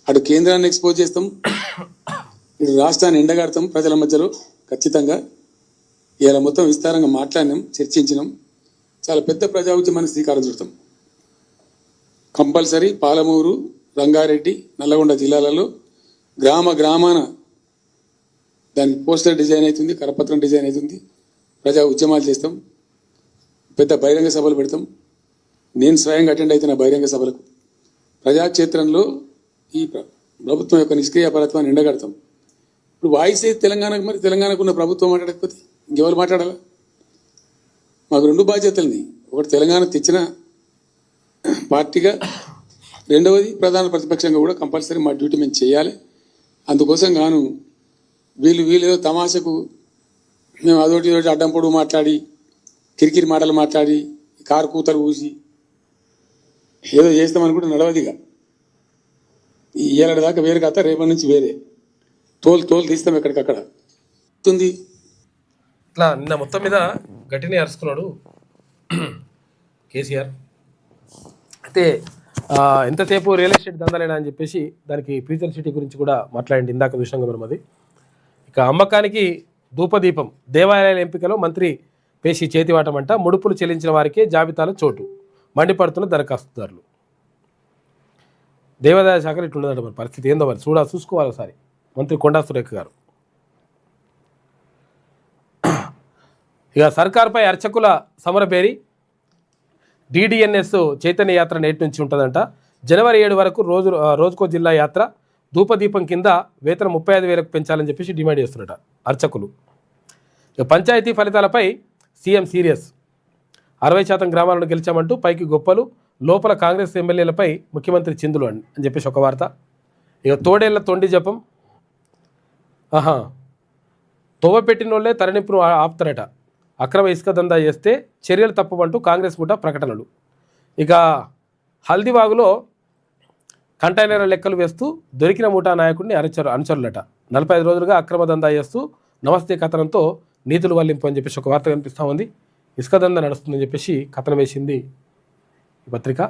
అటు కేంద్రాన్ని ఎక్స్పోజ్ చేస్తాం, ఇటు రాష్ట్రాన్ని ఎండగడతాం ప్రజల మధ్యలో ఖచ్చితంగా. ఇలా మొత్తం విస్తారంగా మాట్లాడినాం, చర్చించినాం, చాలా పెద్ద ప్రజా ఉద్యమాన్ని శ్రీకారం చుడతాం. కంపల్సరీ పాలమూరు, రంగారెడ్డి, నల్లగొండ జిల్లాలలో గ్రామాన దానికి పోస్టర్ డిజైన్ అవుతుంది, కరపత్రం డిజైన్ అవుతుంది, ప్రజా ఉద్యమాలు చేస్తాం, పెద్ద బహిరంగ సభలు పెడతాం. నేను స్వయంగా అటెండ్ అవుతున్న బహిరంగ సభలకు. ప్రజాక్షేత్రంలో ఈ ప్రభుత్వం యొక్క నిష్క్రియాపరత్వాన్ని ఎండగడతాం. ఇప్పుడు వాయిస్ అయితే తెలంగాణకు, మరి తెలంగాణకు ఉన్న ప్రభుత్వం మాట్లాడకపోతే ఇంకెవరు మాట్లాడాలా? మాకు 2 బాధ్యతలని, ఒకటి తెలంగాణ తెచ్చిన పార్టీగా, రెండవది ప్రధాన ప్రతిపక్షంగా కూడా కంపల్సరీ మా డ్యూటీ మేము చేయాలి. అందుకోసం గాను వీళ్ళు తమాషకు మేము అదొకటి ఇదొకటి అడ్డం పొడుగు మాట్లాడి, కిరికిరి మాటలు మాట్లాడి, కారు కూతలు ఊసి ఏదో చేస్తామనుకుంటే నడవదిగా. ఈ ఏడాది దాకా వేరే కథ, రేపటి నుంచి వేరే తోలు తీస్తాం ఎక్కడికక్కడ ఉంది. ఇట్లా నిన్న మొత్తం మీద గట్టినే అరుచుకున్నాడు కేసీఆర్. అయితే ఎంతసేపు రియల్ ఎస్టేట్ దందాలేనా అని చెప్పేసి దానికి ఫ్యూచర్ సిటీ గురించి కూడా మాట్లాడింది ఇందాక విషయంగా మనం. అది ఇక అమ్మకానికి ధూపదీపం, దేవాలయాల ఎంపికలో మంత్రి పేషి చేతివాటమంట, ముడుపులు చెల్లించిన వారికే జాబితాలో చోటు, మండిపడుతున్న దరఖాస్తుదారులు. దేవాదాయ శాఖలు ఇట్లున్నదంట మరి పరిస్థితి ఏందో మరి చూసుకోవాలి ఒకసారి మంత్రి కొండా సురేఖ గారు. ఇక సర్కార్పై అర్చకుల సమరబేరి, DDNS చైతన్య యాత్ర నేటి నుంచి ఉంటుందంట. జనవరి 7 వరకు రోజుకో జిల్లా యాత్ర, ధూపదీపం కింద వేతనం 35,000కు పెంచాలని చెప్పేసి డిమాండ్ చేస్తున్నట అర్చకులు. ఇక పంచాయతీ ఫలితాలపై సీఎం సీరియస్ 60% గ్రామాలను గెలిచామంటూ పైకి గొప్పలు, లోపల కాంగ్రెస్ ఎమ్మెల్యేలపై ముఖ్యమంత్రి చిందులు అని చెప్పేసి ఒక వార్త. ఇక తోడేళ్ల తొండి జపం, తోవ పెట్టినోళ్లే తరలింపును ఆపుతారట, అక్రమ ఇసుక దందా చేస్తే చర్యలు తప్పమంటూ కాంగ్రెస్ ముఠా ప్రకటనలు. ఇక హల్దీబాగులో కంటైనర్ లెక్కలు వేస్తూ దొరికిన ముఠా నాయకుడిని అనుచరులట. 45 రోజులుగా అక్రమ దందా చేస్తూ నమస్తే కథనంతో నీతులు వల్లింపు అని చెప్పేసి ఒక వార్త కనిపిస్తూ ఉంది. ఇసుక దందా నడుస్తుందని చెప్పేసి కథనం వేసింది ఈ పత్రిక.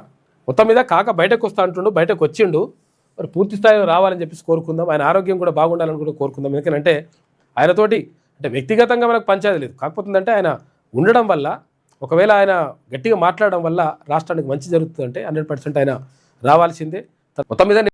మొత్తం మీద కాక బయటకు వస్తా అంటుండు, బయటకు వచ్చిండు. మరి పూర్తి స్థాయిలో రావాలని చెప్పేసి కోరుకుందాం. ఆయన ఆరోగ్యం కూడా బాగుండాలని కూడా కోరుకుందాం. ఎందుకంటే ఆయనతోటి అంటే వ్యక్తిగతంగా మనకు పంచాయతీ లేదు, కాకపోతుందంటే ఆయన ఉండడం వల్ల, ఒకవేళ ఆయన గట్టిగా మాట్లాడడం వల్ల రాష్ట్రానికి మంచి జరుగుతుందంటే 100% ఆయన రావాల్సిందే. మొత్తం మీద